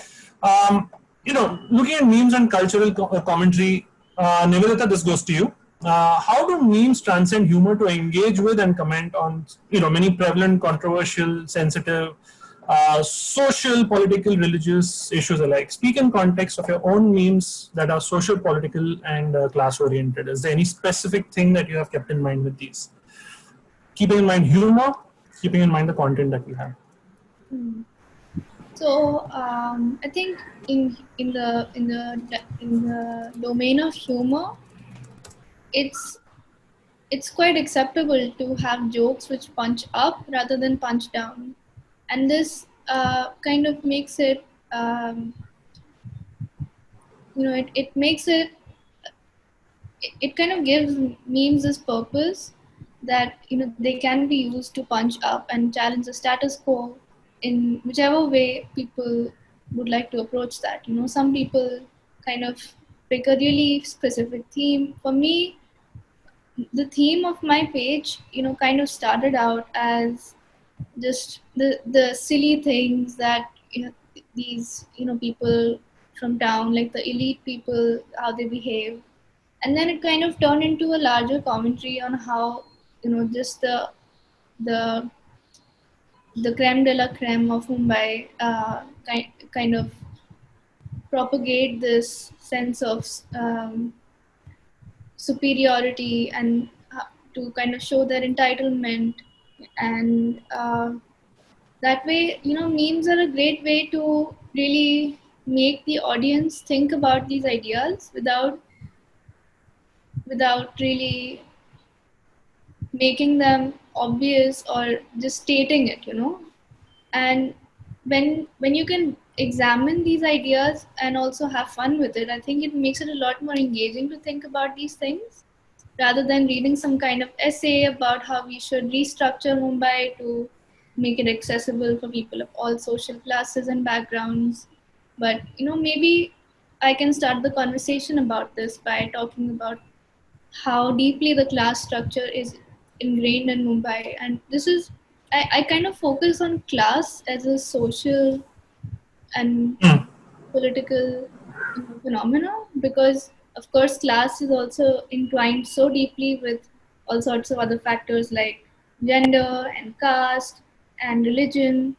looking at memes and cultural commentary. Nivedita, this goes to you. How do memes transcend humor to engage with and comment on many prevalent, controversial, sensitive, social, political, religious issues alike? Speak in context of your own memes that are social, political, and class oriented. Is there any specific thing that you have kept in mind with these? Keeping in mind humor, keeping in mind the content that we have. So I think in the domain of humor, it's quite acceptable to have jokes which punch up rather than punch down, and this kind of makes it it makes it kind of gives memes this purpose that they can be used to punch up and challenge the status quo in whichever way people would like to approach that. Some people kind of pick a really specific theme. For me, the theme of my page kind of started out as just the silly things that these people from town, like the elite people, how they behave, and then it kind of turned into a larger commentary on how just the the creme de la creme of Mumbai kind of propagate this sense of superiority and to kind of show their entitlement. And that way memes are a great way to really make the audience think about these ideas without really making them obvious or just stating it. And when you can examine these ideas and also have fun with it, I think it makes it a lot more engaging to think about these things rather than reading some kind of essay about how we should restructure Mumbai to make it accessible for people of all social classes and backgrounds. But maybe I can start the conversation about this by talking about how deeply the class structure is ingrained in Mumbai. And this is, I kind of focus on class as a social and Mm. political phenomena because, of course, class is also entwined so deeply with all sorts of other factors like gender and caste and religion.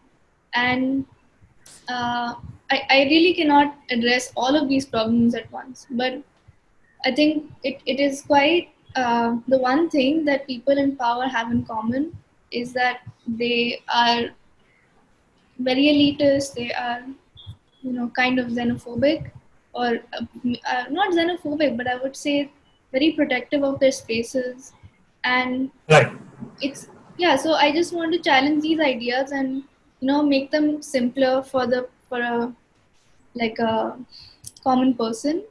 And I really cannot address all of these problems at once. But I think it is quite the one thing that people in power have in common is that they are very elitist. They are, kind of xenophobic, or not xenophobic, but I would say very protective of their spaces. And Right. it's yeah. So I just want to challenge these ideas and make them simpler for a like a common person,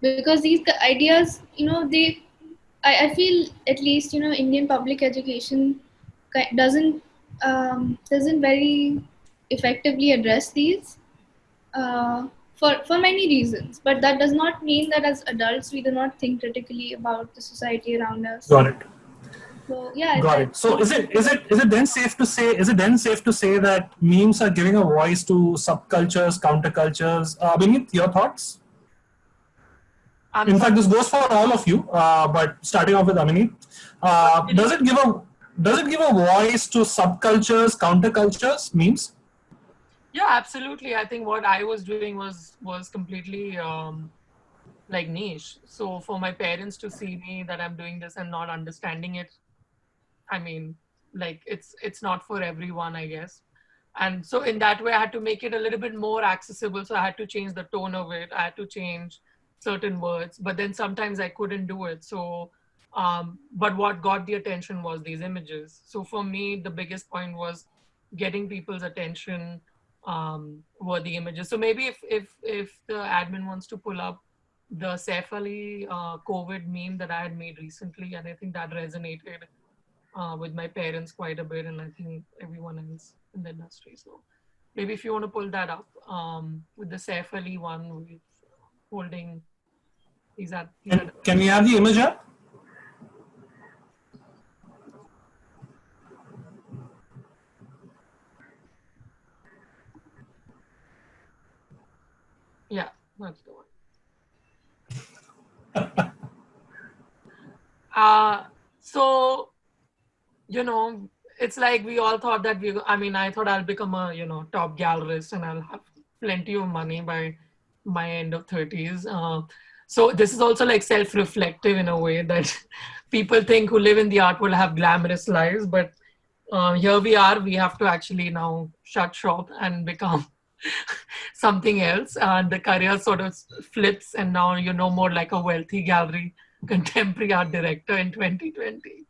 because these ideas I feel at least Indian public education doesn't very effectively address these for many reasons, but that does not mean that as adults we do not think critically about the society around us. Got it. So yeah, Got it. So is it then safe to say that memes are giving a voice to subcultures, countercultures? Abhinit, your thoughts? I'm In sorry. fact, this goes for all of you, but starting off with Abhinit, does it give a voice to subcultures, countercultures, memes? Yeah, absolutely. I think what I was doing was completely like niche. So for my parents to see me that I'm doing this and not understanding it, I mean, like it's not for everyone, I guess. And so in that way, I had to make it a little bit more accessible. So I had to change the tone of it. I had to change certain words, but then sometimes I couldn't do it. So, but what got the attention was these images. So for me, the biggest point was getting people's attention were the images. So maybe if the admin wants to pull up the Saif Ali COVID meme that I had made recently, and I think that resonated with my parents quite a bit, and I think everyone else in the industry. So maybe if you want to pull that up with the Saif Ali one with holding, Can we have the image up? yeah, that's the one. So it's like we all thought that I thought I'll become a top gallerist and I'll have plenty of money by my end of 30s. So this is also like self-reflective in a way that people think who live in the art world have glamorous lives, but here we are. We have to actually now shut shop and become something else. And the career sort of flips, and now you're no more like a wealthy gallery contemporary art director in 2020.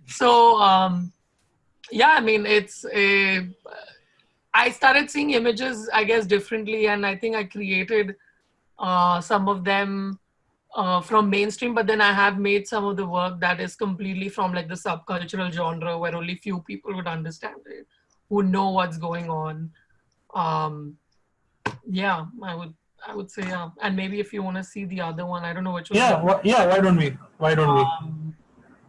So yeah, I mean, I started seeing images, I guess, differently, and I think I created some of them from mainstream, but then I have made some of the work that is completely from like the subcultural genre where only few people would understand it, who know what's going on. Um, yeah, I would say yeah. And maybe if you want to see the other one, I don't know which one. Yeah, why don't we? Why don't we?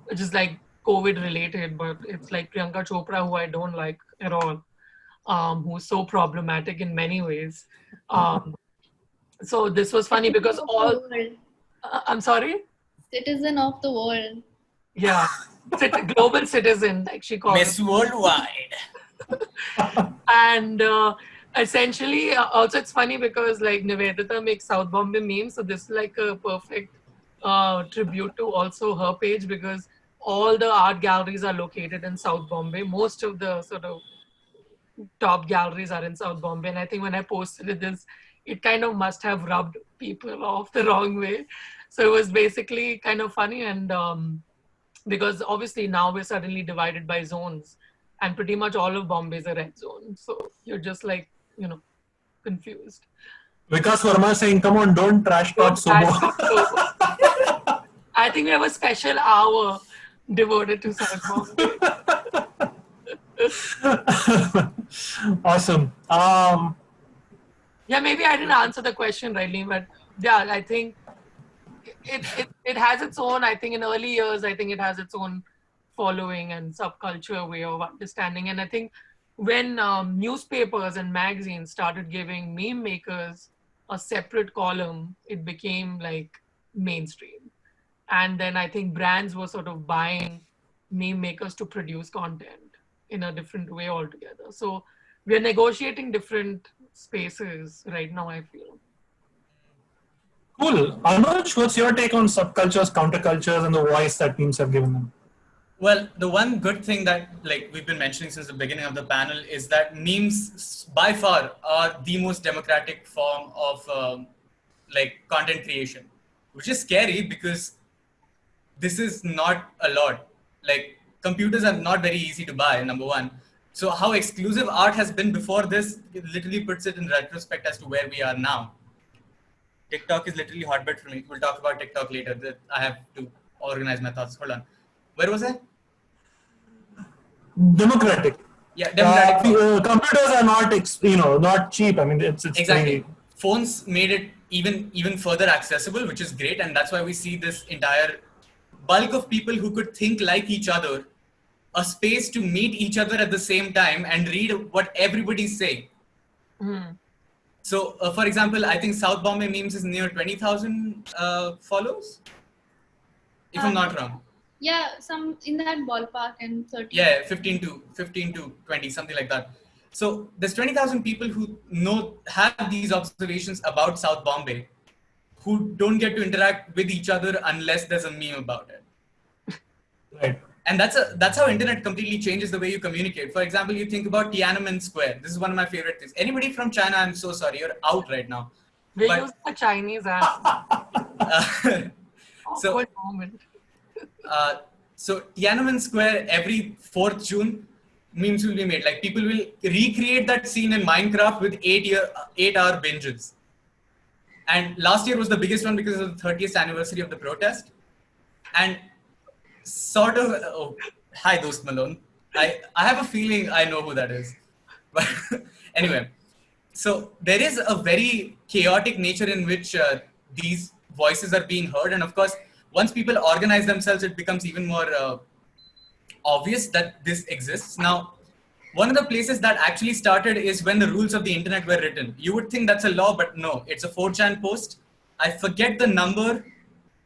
Which is like COVID related, but it's like Priyanka Chopra, who I don't like at all, who's so problematic in many ways. So this was funny because all. I'm sorry? Citizen of the world. Yeah. Global citizen, like she calls Miss Worldwide. And essentially, also it's funny because like Nivedita makes South Bombay memes. So this is like a perfect tribute to also her page, because all the art galleries are located in South Bombay. Most of the sort of top galleries are in South Bombay. And I think when I posted this, it kind of must have rubbed people off the wrong way. So it was basically kind of funny. And because obviously now we're suddenly divided by zones, and pretty much all of Bombay is a red zone. So you're just like, confused. Vikas Verma saying, come on, don't trash talk Sobo. I think we have a special hour devoted to South Bombay. Awesome. Yeah, maybe I didn't answer the question rightly, but yeah, I think it has its own, I think in early years, I think it has its own following and subculture way of understanding. And I think when newspapers and magazines started giving meme makers a separate column, it became like mainstream. And then I think brands were sort of buying meme makers to produce content in a different way altogether. So we're negotiating different spaces right now, I feel. Cool. Anuj, what's your take on subcultures, countercultures, and the voice that memes have given them? Well, the one good thing that like we've been mentioning since the beginning of the panel is that memes by far are the most democratic form of like content creation, which is scary because this is not a lot. Like computers are not very easy to buy, number one. So how exclusive art has been before this, it literally puts it in retrospect as to where we are now. TikTok is literally hotbed for me. We'll talk about TikTok later. I have to organize my thoughts. Hold on. Where was I? Democratic. Yeah, democratic. Computers are not, not cheap. I mean, it's exactly. Very... Phones made it even further accessible, which is great, and that's why we see this entire bulk of people who could think like each other, a space to meet each other at the same time and read what everybody's saying. Mm. So, for example, I think South Bombay memes is near 20,000 followers, if I'm not wrong. Yeah, some in that ballpark and 30. Yeah, 15 to 20, something like that. So there's 20,000 people who have these observations about South Bombay, who don't get to interact with each other unless there's a meme about it. Right. And that's how internet completely changes the way you communicate. For example, you think about Tiananmen Square. This is one of my favorite things. Anybody from China, I'm so sorry, you're out right now. We use a Chinese app. So, so Tiananmen Square, every 4th June, memes will be made. Like people will recreate that scene in Minecraft with 8-hour binges. And last year was the biggest one because of the 30th anniversary of the protest. And sort of, hi Dost Malone. I have a feeling I know who that is. But anyway, so there is a very chaotic nature in which these voices are being heard. And of course, once people organize themselves, it becomes even more obvious that this exists. Now, one of the places that actually started is when the rules of the internet were written. You would think that's a law, but no, it's a 4chan post. I forget the number,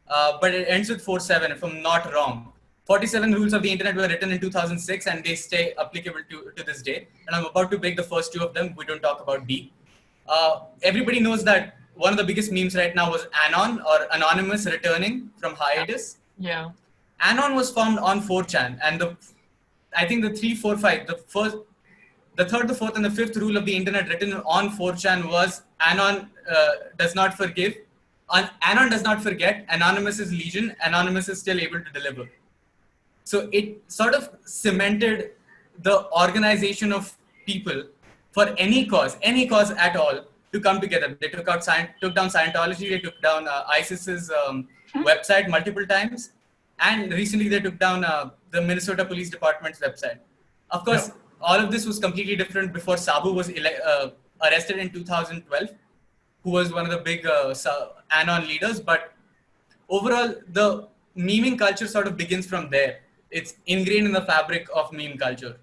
but it ends with 47 if I'm not wrong. 47 rules of the internet were written in 2006 and they stay applicable to this day. And I'm about to break the first 2 of them. We don't talk about B. Everybody knows that one of the biggest memes right now was Anon, or Anonymous returning from hiatus. Yeah. Anon was formed on 4chan, and the I think the 3, 4, 5, the third, the fourth, and the fifth rule of the internet written on 4chan was Anon does not forgive, Anon does not forget, anonymous is legion, anonymous is still able to deliver. So it sort of cemented the organization of people for any cause at all, to come together. They took down Scientology, they took down ISIS's website multiple times, and recently they took down the Minnesota Police Department's website. Of course, all of this was completely different before Sabu was arrested in 2012, who was one of the big Anon leaders. But overall, the meming culture sort of begins from there. It's ingrained in the fabric of meme culture.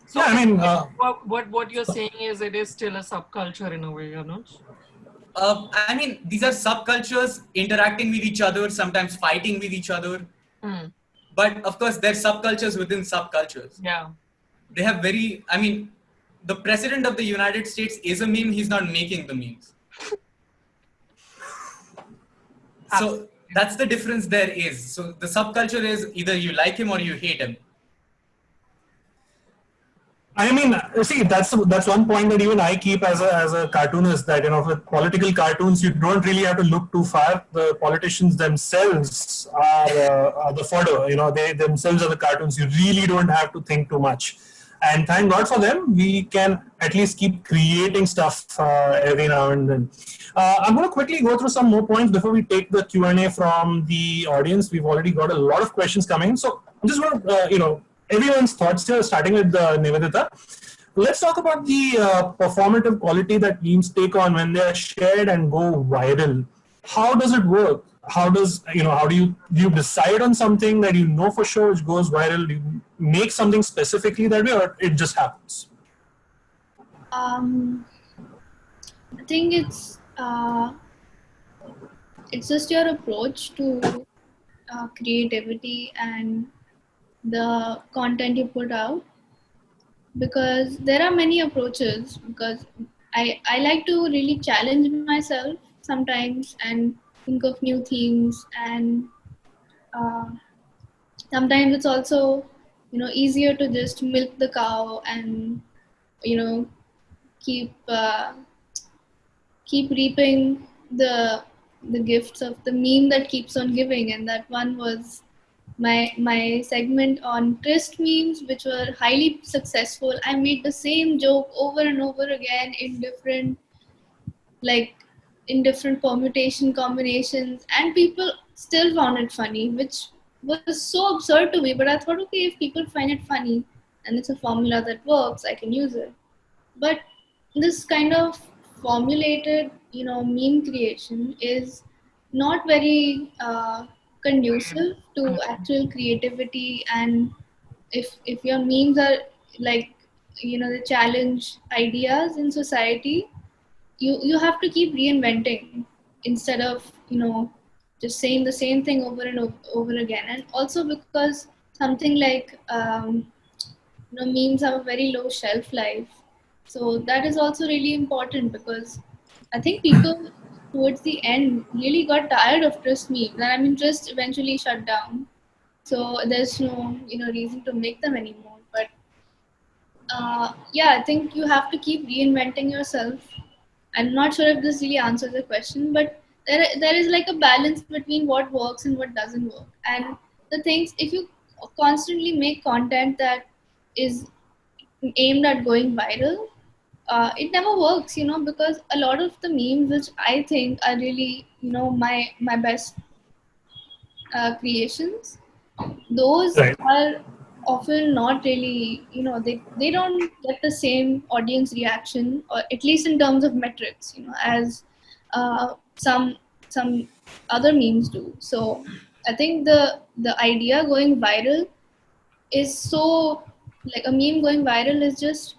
So Yeah, I mean, what you're saying is it is still a subculture in a way, Anuj? I mean, these are subcultures interacting with each other, sometimes fighting with each other. But of course, there's subcultures within subcultures. Yeah. They have I mean, the president of the United States is a meme, he's not making the memes. So that's the difference there is. So the subculture is either you like him or you hate him. I mean, see, that's one point that even I keep as a cartoonist, that, you know, with political cartoons, you don't really have to look too far. The politicians themselves are the fodder. You know, they themselves are the cartoons. You really don't have to think too much. And thank God for them, we can at least keep creating stuff every now and then. I'm going to quickly go through some more points before we take the Q&A from the audience. We've already got a lot of questions coming. So I'm just going to, everyone's thoughts here, starting with Nivedita. Let's talk about the performative quality that memes take on when they are shared and go viral. How does it work? How do you decide on something that you know for sure which goes viral? Do you make something specifically that way, or it just happens? I think it's just your approach to creativity and the content you put out, because there are many approaches, because I like to really challenge myself sometimes and think of new themes, and uh, sometimes it's also easier to just milk the cow and keep keep reaping the gifts of the meme that keeps on giving. And that one was my segment on tryst memes, which were highly successful. I made the same joke over and over again in different permutation combinations, and people still found it funny, which was so absurd to me. But I thought, okay, if people find it funny and it's a formula that works, I can use it. But this kind of formulated meme creation is not very conducive to actual creativity. And if your memes are like they challenge ideas in society, you have to keep reinventing instead of just saying the same thing over and over again. And also because something like memes have a very low shelf life, so that is also really important, because I think people towards the end really got tired of tryst memes, and I mean tryst eventually shut down, so there's no reason to make them anymore. But yeah, I think you have to keep reinventing yourself. I'm not sure if this really answers the question, but there is like a balance between what works and what doesn't work. And the things, if you constantly make content that is aimed at going viral, it never works, because a lot of the memes which I think are really, my best creations, those Right. are often not really, they don't get the same audience reaction, or at least in terms of metrics, as some other memes do. So I think the idea going viral is so, like a meme going viral is just,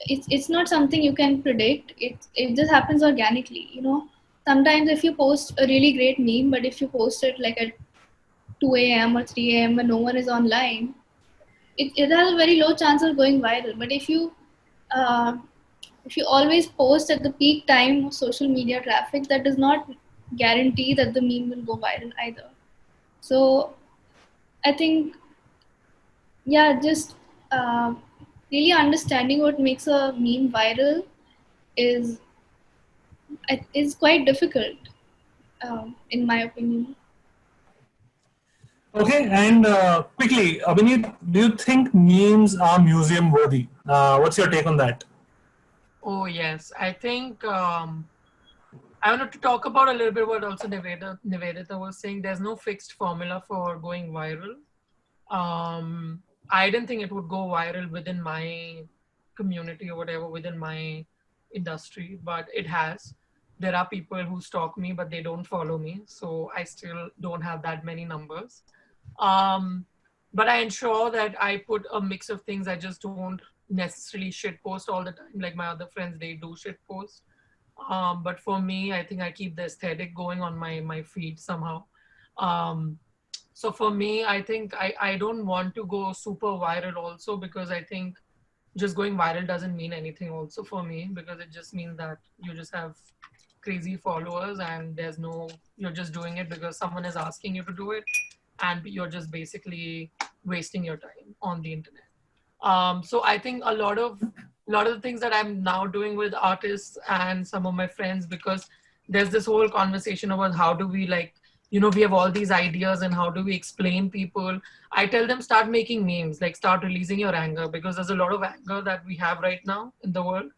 it's not something you can predict. It just happens organically, sometimes if you post a really great meme, but if you post it like at 2 a.m. or 3 a.m. when no one is online, it has a very low chance of going viral. But uh, if you always post at the peak time of social media traffic, that does not guarantee that the meme will go viral either. So I think, yeah, just uh, really understanding what makes a meme viral is is quite difficult, in my opinion. Okay, and quickly, Abhinit, do you think memes are museum worthy? What's your take on that? Oh yes, I think I wanted to talk about a little bit what also Nivedita was saying. There's no fixed formula for going viral. Um, I didn't think it would go viral within my community or whatever, within my industry, but it has. There are people who stalk me, but they don't follow me. So I still don't have that many numbers. Um, but I ensure that I put a mix of things. I just don't necessarily shit post all the time. Like my other friends, they do shit post. But for me, I think I keep the aesthetic going on my feed somehow. Um, so for me, I think I don't want to go super viral also, because I think just going viral doesn't mean anything also for me, because it just means that you just have crazy followers and you're just doing it because someone is asking you to do it, and you're just basically wasting your time on the internet. So I think a lot of the things that I'm now doing with artists and some of my friends, because there's this whole conversation about how do we, like, we have all these ideas and how do we explain people. I tell them, start making memes, like start releasing your anger, because there's a lot of anger that we have right now in the world.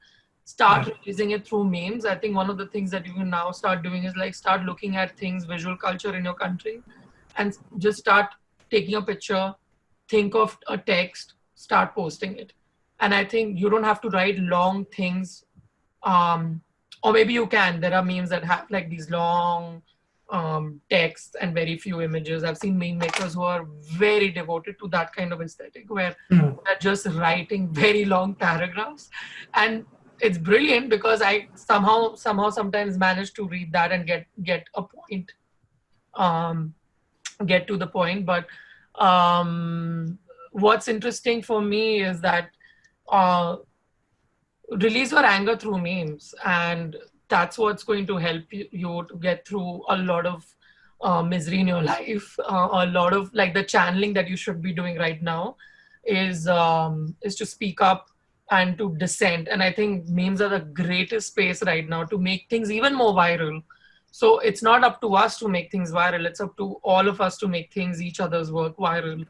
Start Yeah. releasing it through memes. I think one of the things that you can now start doing is like start looking at things, visual culture in your country, and just start taking a picture, think of a text, start posting it. And I think you don't have to write long things. Or maybe you can. There are memes that have like these long text and very few images. I've seen meme makers who are very devoted to that kind of aesthetic, where they're just writing very long paragraphs. And it's brilliant, because I somehow sometimes manage to read that and get a point, um, get to the point. But what's interesting for me is that uh, release your anger through memes, and that's what's going to help you to get through a lot of misery in your life. A lot of, like, the channeling that you should be doing right now is to speak up and to dissent. And I think memes are the greatest space right now to make things even more viral. So it's not up to us to make things viral, it's up to all of us to make things, each other's work, viral.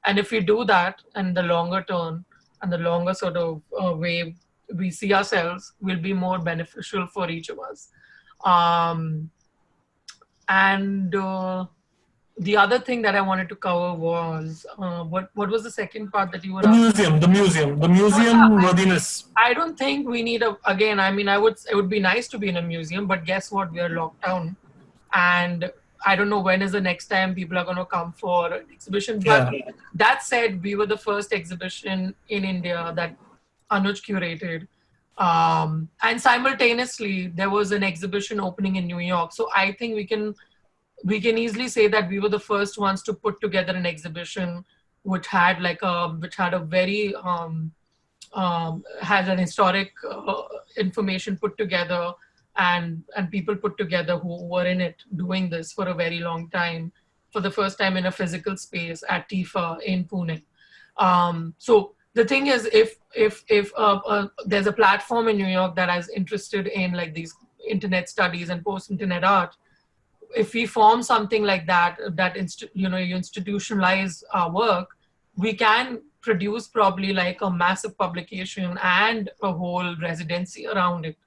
And if we do that, and the longer term and the longer sort of way we see ourselves, will be more beneficial for each of us. Um, and the other thing that I wanted to cover was what was the second part that you were The asking? museum, the Oh, museum yeah, worthiness. I don't think we need a, again, I mean, it would be nice to be in a museum, but guess what? We are locked down. And I don't know when is the next time people are going to come for an exhibition. But Yeah. that said, we were the first exhibition in India that Anuj curated. And simultaneously, there was an exhibition opening in New York. So I think we can easily say that we were the first ones to put together an exhibition which had a very has an historic information put together, and people put together who were in it doing this for a very long time, for the first time in a physical space at TIFA in Pune. So the thing is, if there's a platform in New York that is interested in like these internet studies and post-internet art, if we form something like that, you institutionalize our work, we can produce probably like a massive publication and a whole residency around it.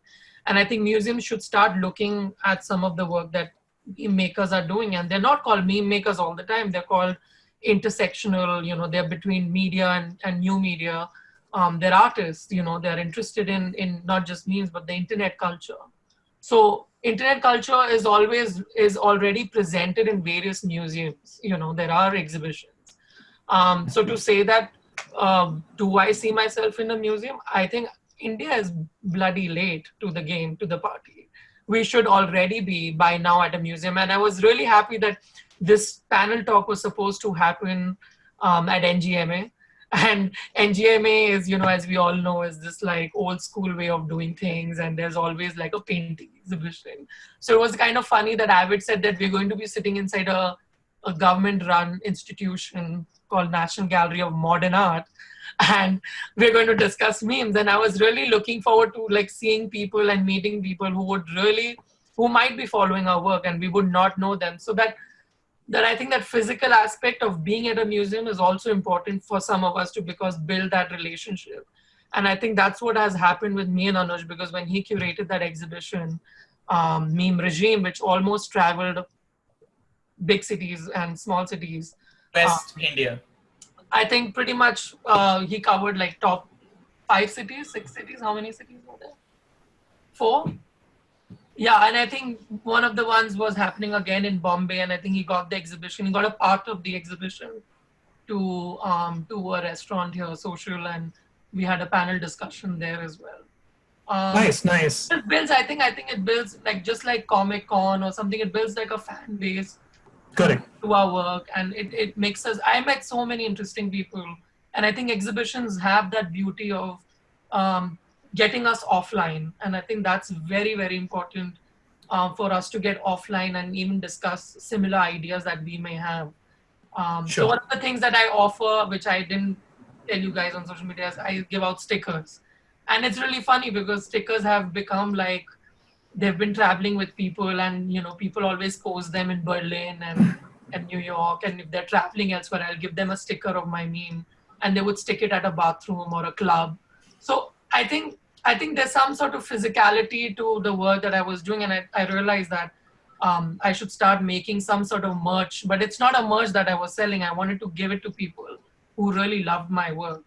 And I think museums should start looking at some of the work that meme makers are doing. And they're not called meme makers all the time. They're called intersectional, they're between media and new media. They're artists, they're interested in not just memes, but the internet culture. So internet culture is already presented in various museums. There are exhibitions. So to say that, do I see myself in a museum? I think India is bloody late to the game, to the party. We should already be by now at a museum. And I was really happy that this panel talk was supposed to happen at NGMA. And NGMA is, as we all know, is this like old school way of doing things. And there's always like a painting exhibition. So it was kind of funny that Avid said that we're going to be sitting inside a a government-run institution called National Gallery of Modern Art, and we're going to discuss memes. And I was really looking forward to like seeing people and meeting people who might be following our work and we would not know them. So that I think that physical aspect of being at a museum is also important for some of us to because build that relationship. And I think that's what has happened with me and Anuj, because when he curated that exhibition, Meme Regime, which almost traveled big cities and small cities. West India. I think pretty much he covered like top 5 cities, 6 cities. How many cities were there? 4? Yeah, and I think one of the ones was happening again in Bombay, and I think he got the exhibition. He got a part of the exhibition to a restaurant here, social, and we had a panel discussion there as well. Nice. It builds. I think it builds like just like Comic Con or something. It builds like a fan base. Correct. To our work, and it makes us. I met so many interesting people, and I think exhibitions have that beauty of getting us offline, and I think that's very, very important for us to get offline and even discuss similar ideas that we may have. So one of the things that I offer, which I didn't tell you guys on social media, is I give out stickers, and it's really funny because stickers have become like they've been traveling with people, and people always post them in Berlin and New York, and if they're traveling elsewhere, I'll give them a sticker of my meme, and they would stick it at a bathroom or a club. So I think there's some sort of physicality to the work that I was doing, and I realized that I should start making some sort of merch, but it's not a merch that I was selling. I wanted to give it to people who really loved my work.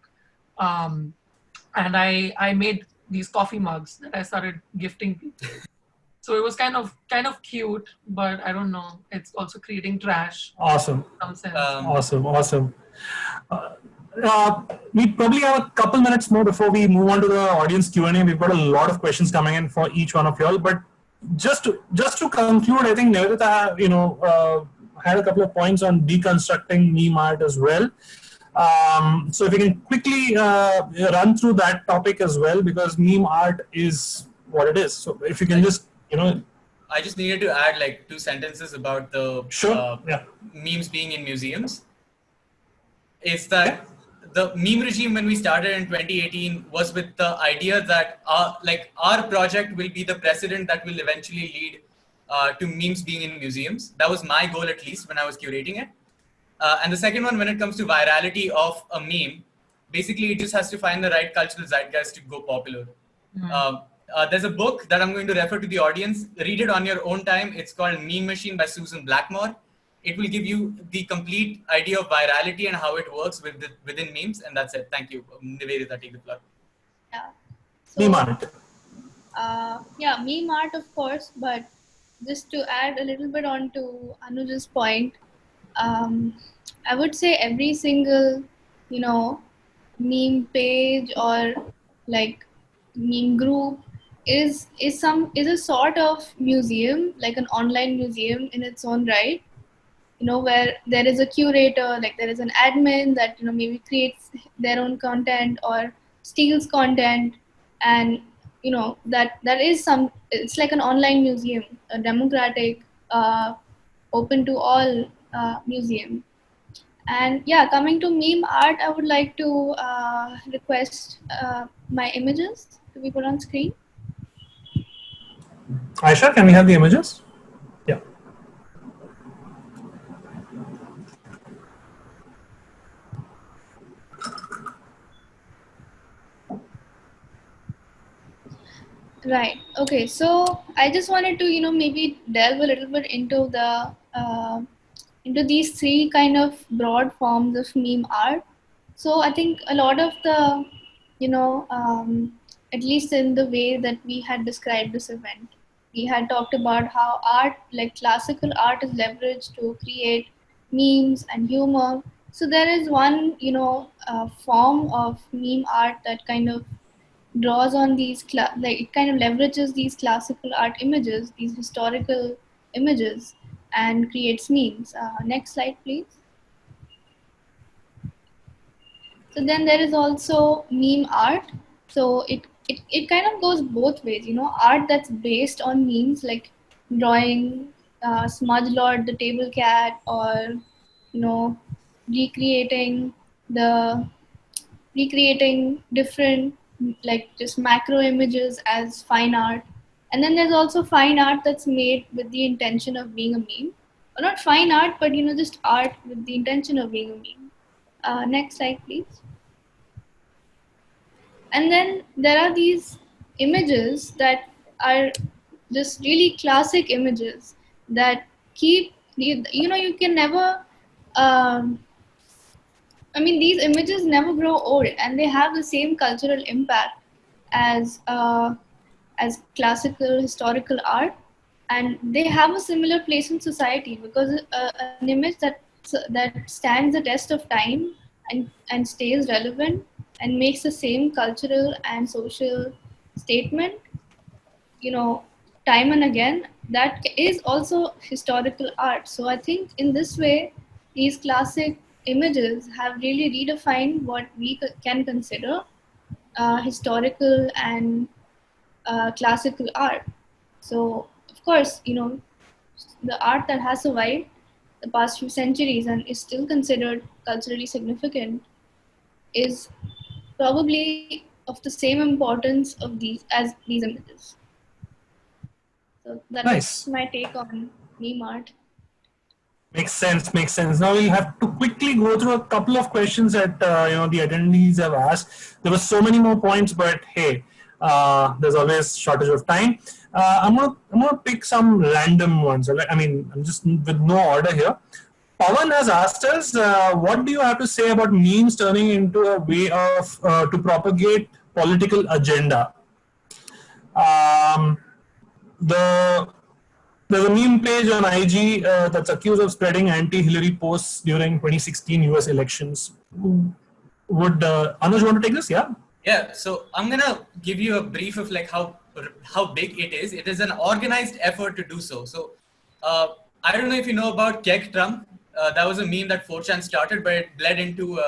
And I made these coffee mugs that I started gifting people. So it was kind of cute, but I don't know. It's also creating trash. Awesome. In some sense. Awesome. We probably have a couple minutes more before we move on to the audience Q&A. We've got a lot of questions coming in for each one of y'all. But just to conclude, I think Nivedita, had a couple of points on deconstructing meme art as well. So if we can quickly run through that topic as well, because meme art is what it is. So if you can just, I just needed to add like 2 sentences about the memes being in museums. Is that the meme regime, when we started in 2018, was with the idea that our project will be the precedent that will eventually lead to memes being in museums. That was my goal, at least when I was curating it. And the second one, when it comes to virality of a meme, basically it just has to find the right cultural zeitgeist to go popular. There's a book that I'm going to refer to the audience. Read it on your own time. It's called Meme Machine by Susan Blackmore. It will give you the complete idea of virality and how it works within memes. And that's it. Thank you. Nivedita, take the floor. Yeah. So, meme art. Meme art, of course. But just to add a little bit on to Anuj's point, I would say every single, meme page or like meme group is a sort of museum, like an online museum in its own right. Where there is a curator, like there is an admin that maybe creates their own content or steals content, and that is it's like an online museum, a democratic, open to all museum. And coming to meme art, I would like to request my images to be put on screen. Aisha, can we have the images? Yeah. Right. Okay. So I just wanted to, maybe delve a little bit into into these 3 kind of broad forms of meme art. So I think a lot of the, at least in the way that we had described this event, we had talked about how art, like classical art, is leveraged to create memes and humor. So there is one, form of meme art that kind of draws on these it kind of leverages these classical art images, these historical images, and creates memes. Next slide, please. So then there is also meme art. So it kind of goes both ways, art that's based on memes, like drawing Smudge Lord the table cat, or you know, recreating the recreating different like just macro images as fine art. And then there's also fine art that's made with the intention of being a meme, or not fine art, but just art with the intention of being a meme. Next slide, please. And then there are these images that are just really classic images that keep you can never um, these images never grow old, and they have the same cultural impact as classical historical art, and they have a similar place in society because an image that stands the test of time and stays relevant and makes the same cultural and social statement, you know, time and again, that is also historical art. So I think in this way, these classic images have really redefined what we can consider historical and classical art. So of course, the art that has survived the past few centuries and is still considered culturally significant is probably of the same importance of these images. So that was Nice. my take on meme art. Makes sense. Makes sense. Now we'll have to quickly go through a couple of questions that the attendees have asked. There were so many more points, but hey, there's always shortage of time. I'm gonna pick some random ones. I mean, I'm just with no order here. Pawan has asked us, what do you have to say about memes turning into a way of to propagate political agenda? Um, the There's a meme page on IG that's accused of spreading anti-Hillary posts during 2016 US elections. Would Anuj want to take this? Yeah. Yeah, so I'm gonna give you a brief of like how big it is. It is an organized effort to do so. So I don't know if you know about Kek Trump. That was a meme that 4chan started, but it bled into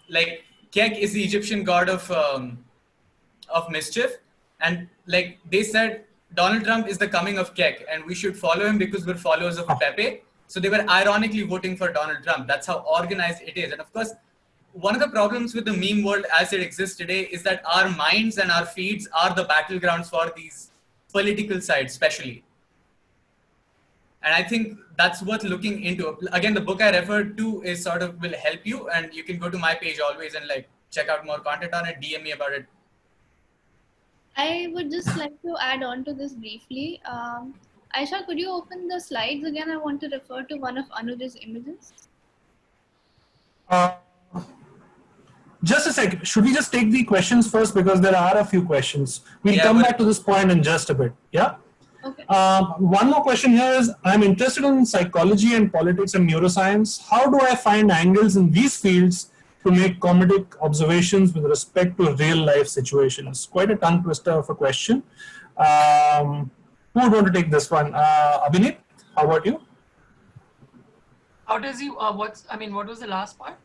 like Kek is the Egyptian god of mischief, and like they said, Donald Trump is the coming of Kek, and we should follow him because we're followers of Pepe. So they were ironically voting for Donald Trump. That's how organized it is. And of course, one of the problems with the meme world as it exists today is that our minds and our feeds are the battlegrounds for these political sides, especially. And I think that's worth looking into. Again, the book I referred to is sort of will help you, and you can go to my page always and like check out more content on it, DM me about it. I would just like to add on to this briefly. Aisha, could you open the slides again? I want to refer to one of Anuj's images. Uh, just a sec. Should we just take the questions first because there are a few questions? We'll come back to this point in just a bit. Yeah. Okay. One more question here is, I'm interested in psychology and politics and neuroscience. How do I find angles in these fields to make comedic observations with respect to real life situations? Quite a tongue twister of a question. Who would want to take this one? Abhinit, how about you? How does he, what was the last part?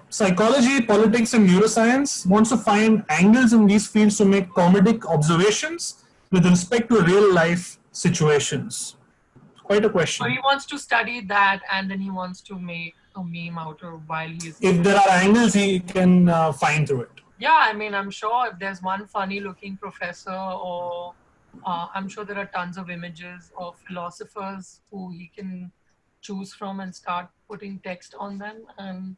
Psychology, politics, and neuroscience wants to find angles in these fields to make comedic observations with respect to real life situations. Quite a question. So he wants to study that, and then he wants to make a meme out of while he's. If there are angles, he can find through it. Yeah, I mean, I'm sure if there's one funny-looking professor, or I'm sure there are tons of images of philosophers who he can choose from and start putting text on them and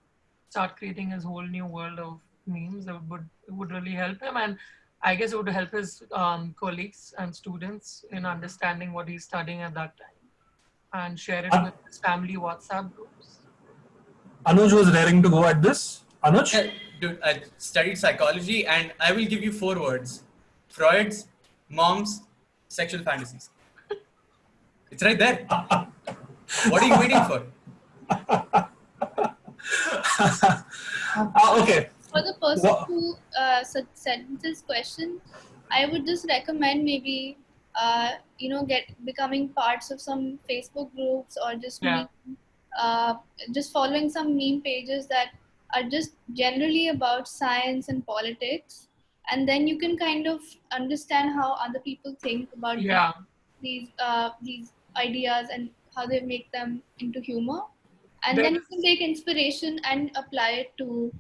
start creating his whole new world of memes. That would really help him, and I guess it would help his colleagues and students in understanding what he's studying at that time, and share it with his family WhatsApp groups. Anuj was raring to go at this. Anuj? Yeah, dude, I studied psychology, and I will give you 4 words: Freud's, mom's, sexual fantasies. It's right there. What are you waiting for? Okay. For the person who sent this question, I would just recommend maybe becoming parts of some Facebook groups, or just following some meme pages that are just generally about science and politics, and then you can kind of understand how other people think about these ideas and how they make them into humor, and There then you is- can take inspiration and apply it to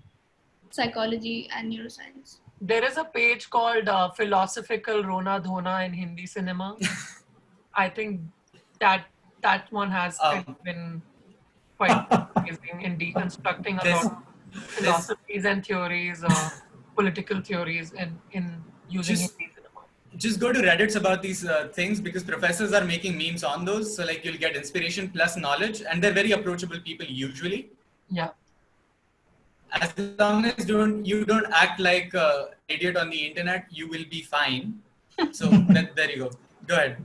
psychology and neuroscience. There is a page called Philosophical Rona Dhona in Hindi cinema. I think that that one has kind of been quite amazing in deconstructing a lot There's, of there's philosophies and theories, political theories, in using just Hindi cinema. just go to Reddits about these things because professors are making memes on those. So like you'll get inspiration plus knowledge, and they're very approachable people usually. Yeah. As long as you don't act like an idiot on the internet, you will be fine. So there you go. Go ahead.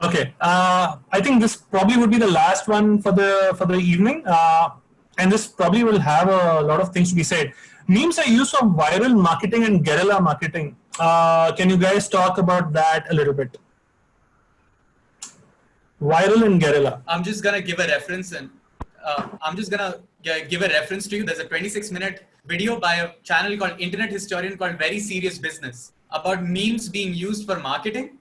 Okay, I think this probably would be the last one for the evening, and this probably will have a lot of things to be said. Memes are used for viral marketing and guerrilla marketing. Can you guys talk about that a little bit? Viral and guerrilla. I'm just gonna give a reference and I'm just gonna give a reference to you. There's a 26-minute video by a channel called Internet Historian called Very Serious Business about memes being used for marketing,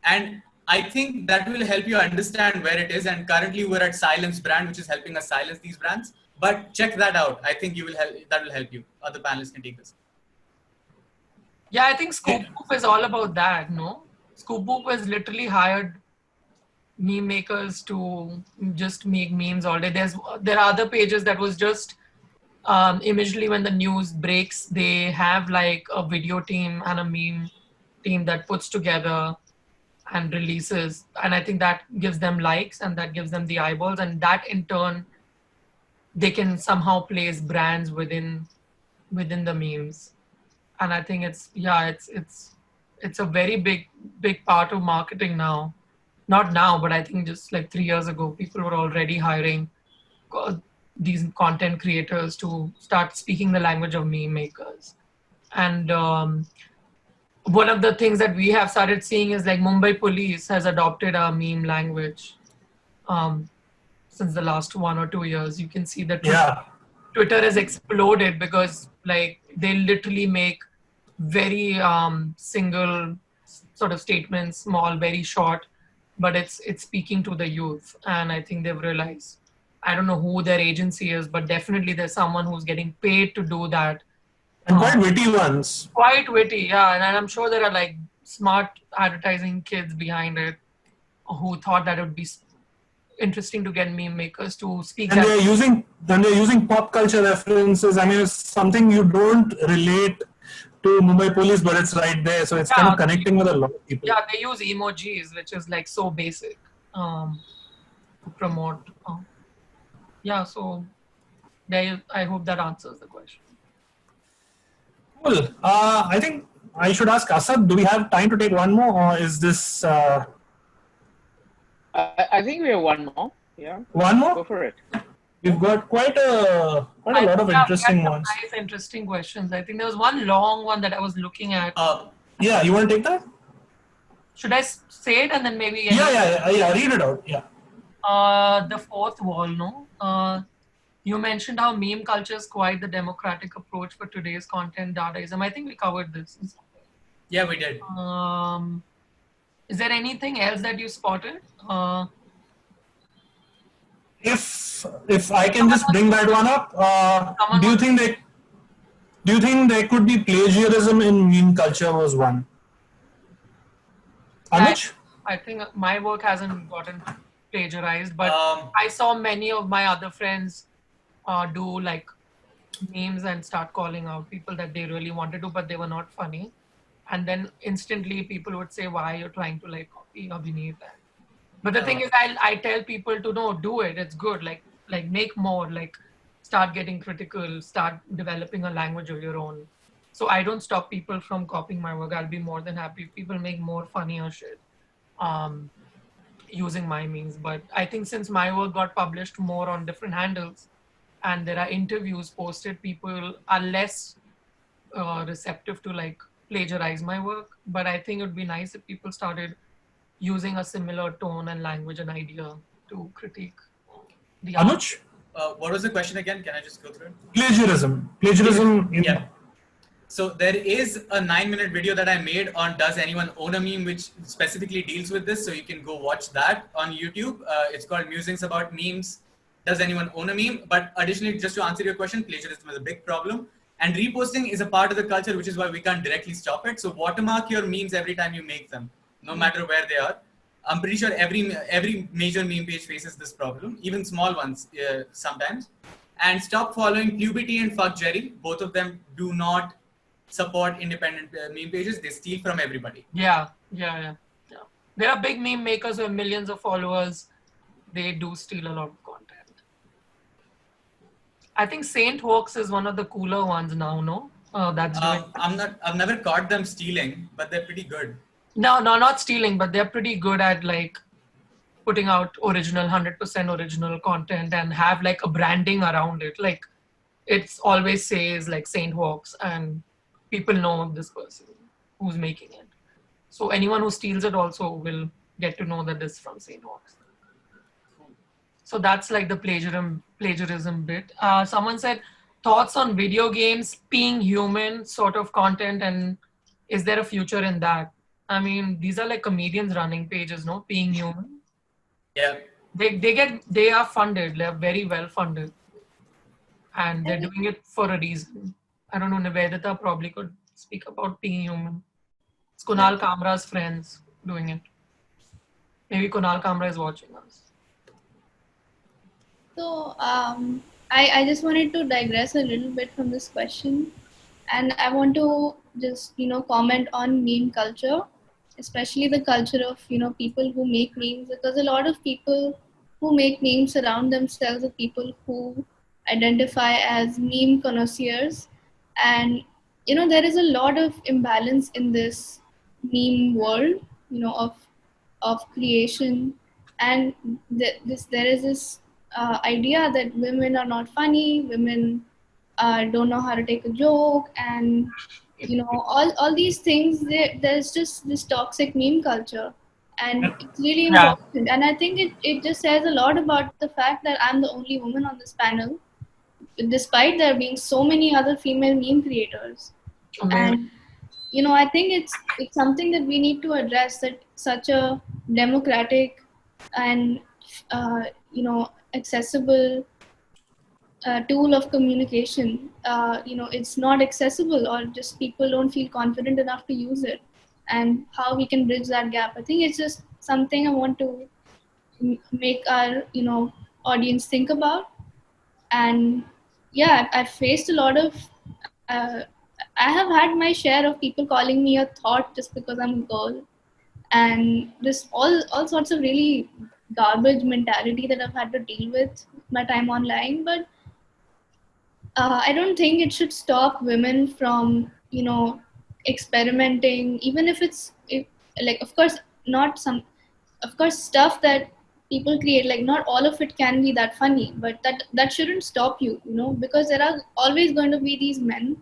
and I think that will help you understand where it is. And currently we're at Silence Brand, which is helping us silence these brands. But check that out. I think you will help. That will help you. Other panelists can take this. Yeah, I think Scoop Boop is all about that, no? Scoop Boop has literally hired meme makers to just make memes all day. There are other pages that was just immediately when the news breaks, they have like a video team and a meme team that puts together and releases, and I think that gives them likes and that gives them the eyeballs, and that in turn they can somehow place brands within the memes. And I think it's a very big part of marketing now. Not now, but I think just like 3 years ago, people were already hiring these content creators to start speaking the language of meme makers. And one of the things that we have started seeing is like Mumbai police has adopted a meme language since the last 1 or 2 years. You can see that Twitter has exploded because like they literally make very single sort of statements, small, very short, but it's speaking to the youth. And I think they've realized, I don't know who their agency is, but definitely there's someone who's getting paid to do that. And quite witty ones. Quite witty, yeah. And I'm sure there are like smart advertising kids behind it who thought that it would be interesting to get meme makers to speak. And they're using pop culture references. I mean, it's something you don't relate to Mumbai police, but it's right there. So it's kind of connecting with a lot of people. Yeah, they use emojis, which is like so basic to promote. Yeah, so I hope that answers the question. Cool. I think I should ask Asad, do we have time to take one more, or is this... I think we have one more. Yeah. One more? Go for it. We've got quite a lot of interesting ones. Nice, interesting questions. I think there was one long one that I was looking at. Yeah, you want to take that? Should I say it and then maybe... Yeah, read it out. Yeah. The fourth wall, no? You mentioned how meme culture is quite the democratic approach for today's content dadaism. I think we covered this. Yeah, we did. Is there anything else that you spotted? If I can just bring that one up, do you think there could be plagiarism in meme culture was one? Anuj? I think my work hasn't gotten plagiarized, but I saw many of my other friends do like memes and start calling out people that they really wanted to, but they were not funny. And then instantly people would say, why you're trying to like copy Abhinit. But the thing is, I tell people to no, do it. It's good. Like make more, like start getting critical, start developing a language of your own. So I don't stop people from copying my work. I'll be more than happy if people make more funnier shit using my means. But I think since my work got published more on different handles and there are interviews posted, people are less receptive to like plagiarize my work. But I think it would be nice if people started using a similar tone and language and idea to critique the art. Anuj? What was the question again? Can I just go through it? Plagiarism. Yeah. So there is a 9-minute video that I made on Does Anyone Own a Meme, which specifically deals with this. So you can go watch that on YouTube. It's called Musings About Memes. Does anyone own a meme? But additionally, just to answer your question, plagiarism is a big problem. And reposting is a part of the culture, which is why we can't directly stop it. So watermark your memes every time you make them, no matter where they are. I'm pretty sure every major meme page faces this problem, even small ones sometimes. And stop following Pubity and Fuck Jerry. Both of them do not support independent meme pages. They steal from everybody. Yeah. There are big meme makers who have millions of followers. They do steal a lot of content. I think Saint Hoax is one of the cooler ones now, no? That's doing. I've never caught them stealing, but they're pretty good. No, not stealing, but they're pretty good at like putting out original, 100% original content and have like a branding around it. Like it's always says like Saint Hoax and people know this person who's making it. So anyone who steals it also will get to know that this is from Saint Hoax. So that's like the plagiarism bit. Someone said thoughts on video games being human sort of content, and is there a future in that? I mean, these are like comedians running pages, no? Being human. Yeah. They are funded. They're very well funded, and they're doing it for a reason. I don't know. Nivedita probably could speak about being human. It's Kunal Kamra's friends doing it. Maybe Kunal Kamra is watching us. So I just wanted to digress a little bit from this question, and I want to just comment on meme culture, especially the culture of people who make memes, because a lot of people who make memes surround themselves with people who identify as meme connoisseurs, and there is a lot of imbalance in this meme world, of creation, and there is this idea that women are not funny, women don't know how to take a joke, and all these things. There's just this toxic meme culture, and it's really important. And I think it just says a lot about the fact that I'm the only woman on this panel, despite there being so many other female meme creators. Amazing. And I think it's something that we need to address, that such a democratic and accessible tool of communication, it's not accessible, or just people don't feel confident enough to use it, and how we can bridge that gap. I think it's just something I want to make our audience think about. And yeah, I've faced a lot of I have had my share of people calling me a thought just because I'm a girl, and this all sorts of really garbage mentality that I've had to deal with my time online. But I don't think it should stop women from experimenting, even if like, of course, not some, of course, stuff that people create, like not all of it can be that funny, but that shouldn't stop you, because there are always going to be these men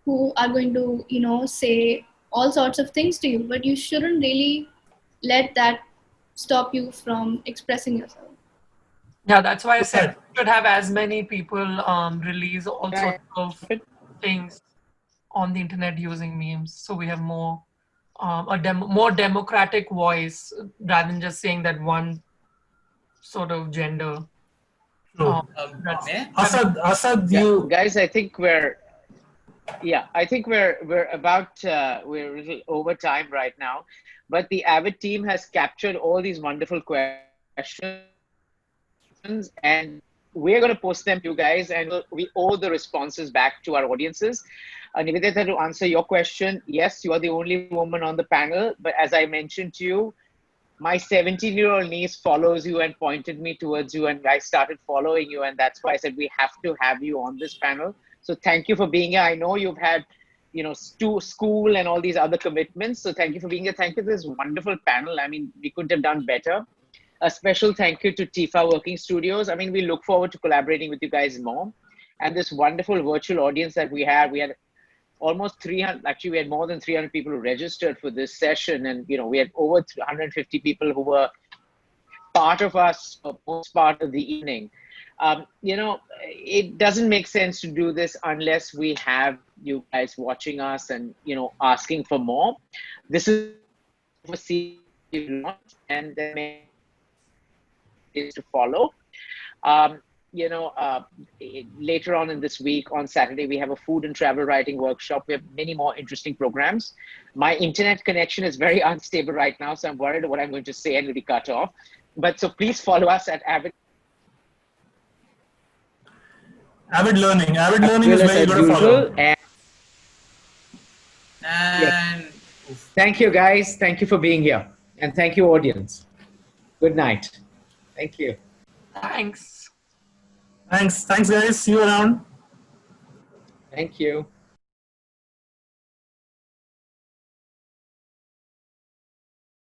who are going to say all sorts of things to you, but you shouldn't really let that stop you from expressing yourself. Yeah, that's why I said we should have as many people release all sorts of things on the internet using memes, so we have more more democratic voice rather than just saying that one sort of gender. Asad, you guys, I think we're about we're a little over time right now, but the Avid team has captured all these wonderful questions, and we're going to post them to you guys, and we owe the responses back to our audiences. Nivedita, to answer your question, yes, you are the only woman on the panel, but as I mentioned to you, my 17-year-old niece follows you and pointed me towards you, and I started following you, and that's why I said we have to have you on this panel. So thank you for being here. I know you've had, school and all these other commitments. So thank you for being here. Thank you for this wonderful panel. I mean, we couldn't have done better. A special thank you to Tifa Working Studios. I mean, we look forward to collaborating with you guys more. And this wonderful virtual audience that we had almost 300, actually we had more than 300 people who registered for this session. And, we had over 150 people who were part of us for most part of the evening. It doesn't make sense to do this unless we have you guys watching us and, asking for more. This is a series we've launched, and there may is to follow. Um, Later on in this week, on Saturday, we have a food and travel writing workshop. We have many more interesting programs. My internet connection is very unstable right now, so I'm worried what I'm going to say and it'll be cut off. But so please follow us at Avid. Avid Learning. Avid Learning is where you got to follow. And thank you, guys. Thank you for being here. And thank you, audience. Good night. Thank you. Thanks. Thanks, guys. See you around. Thank you.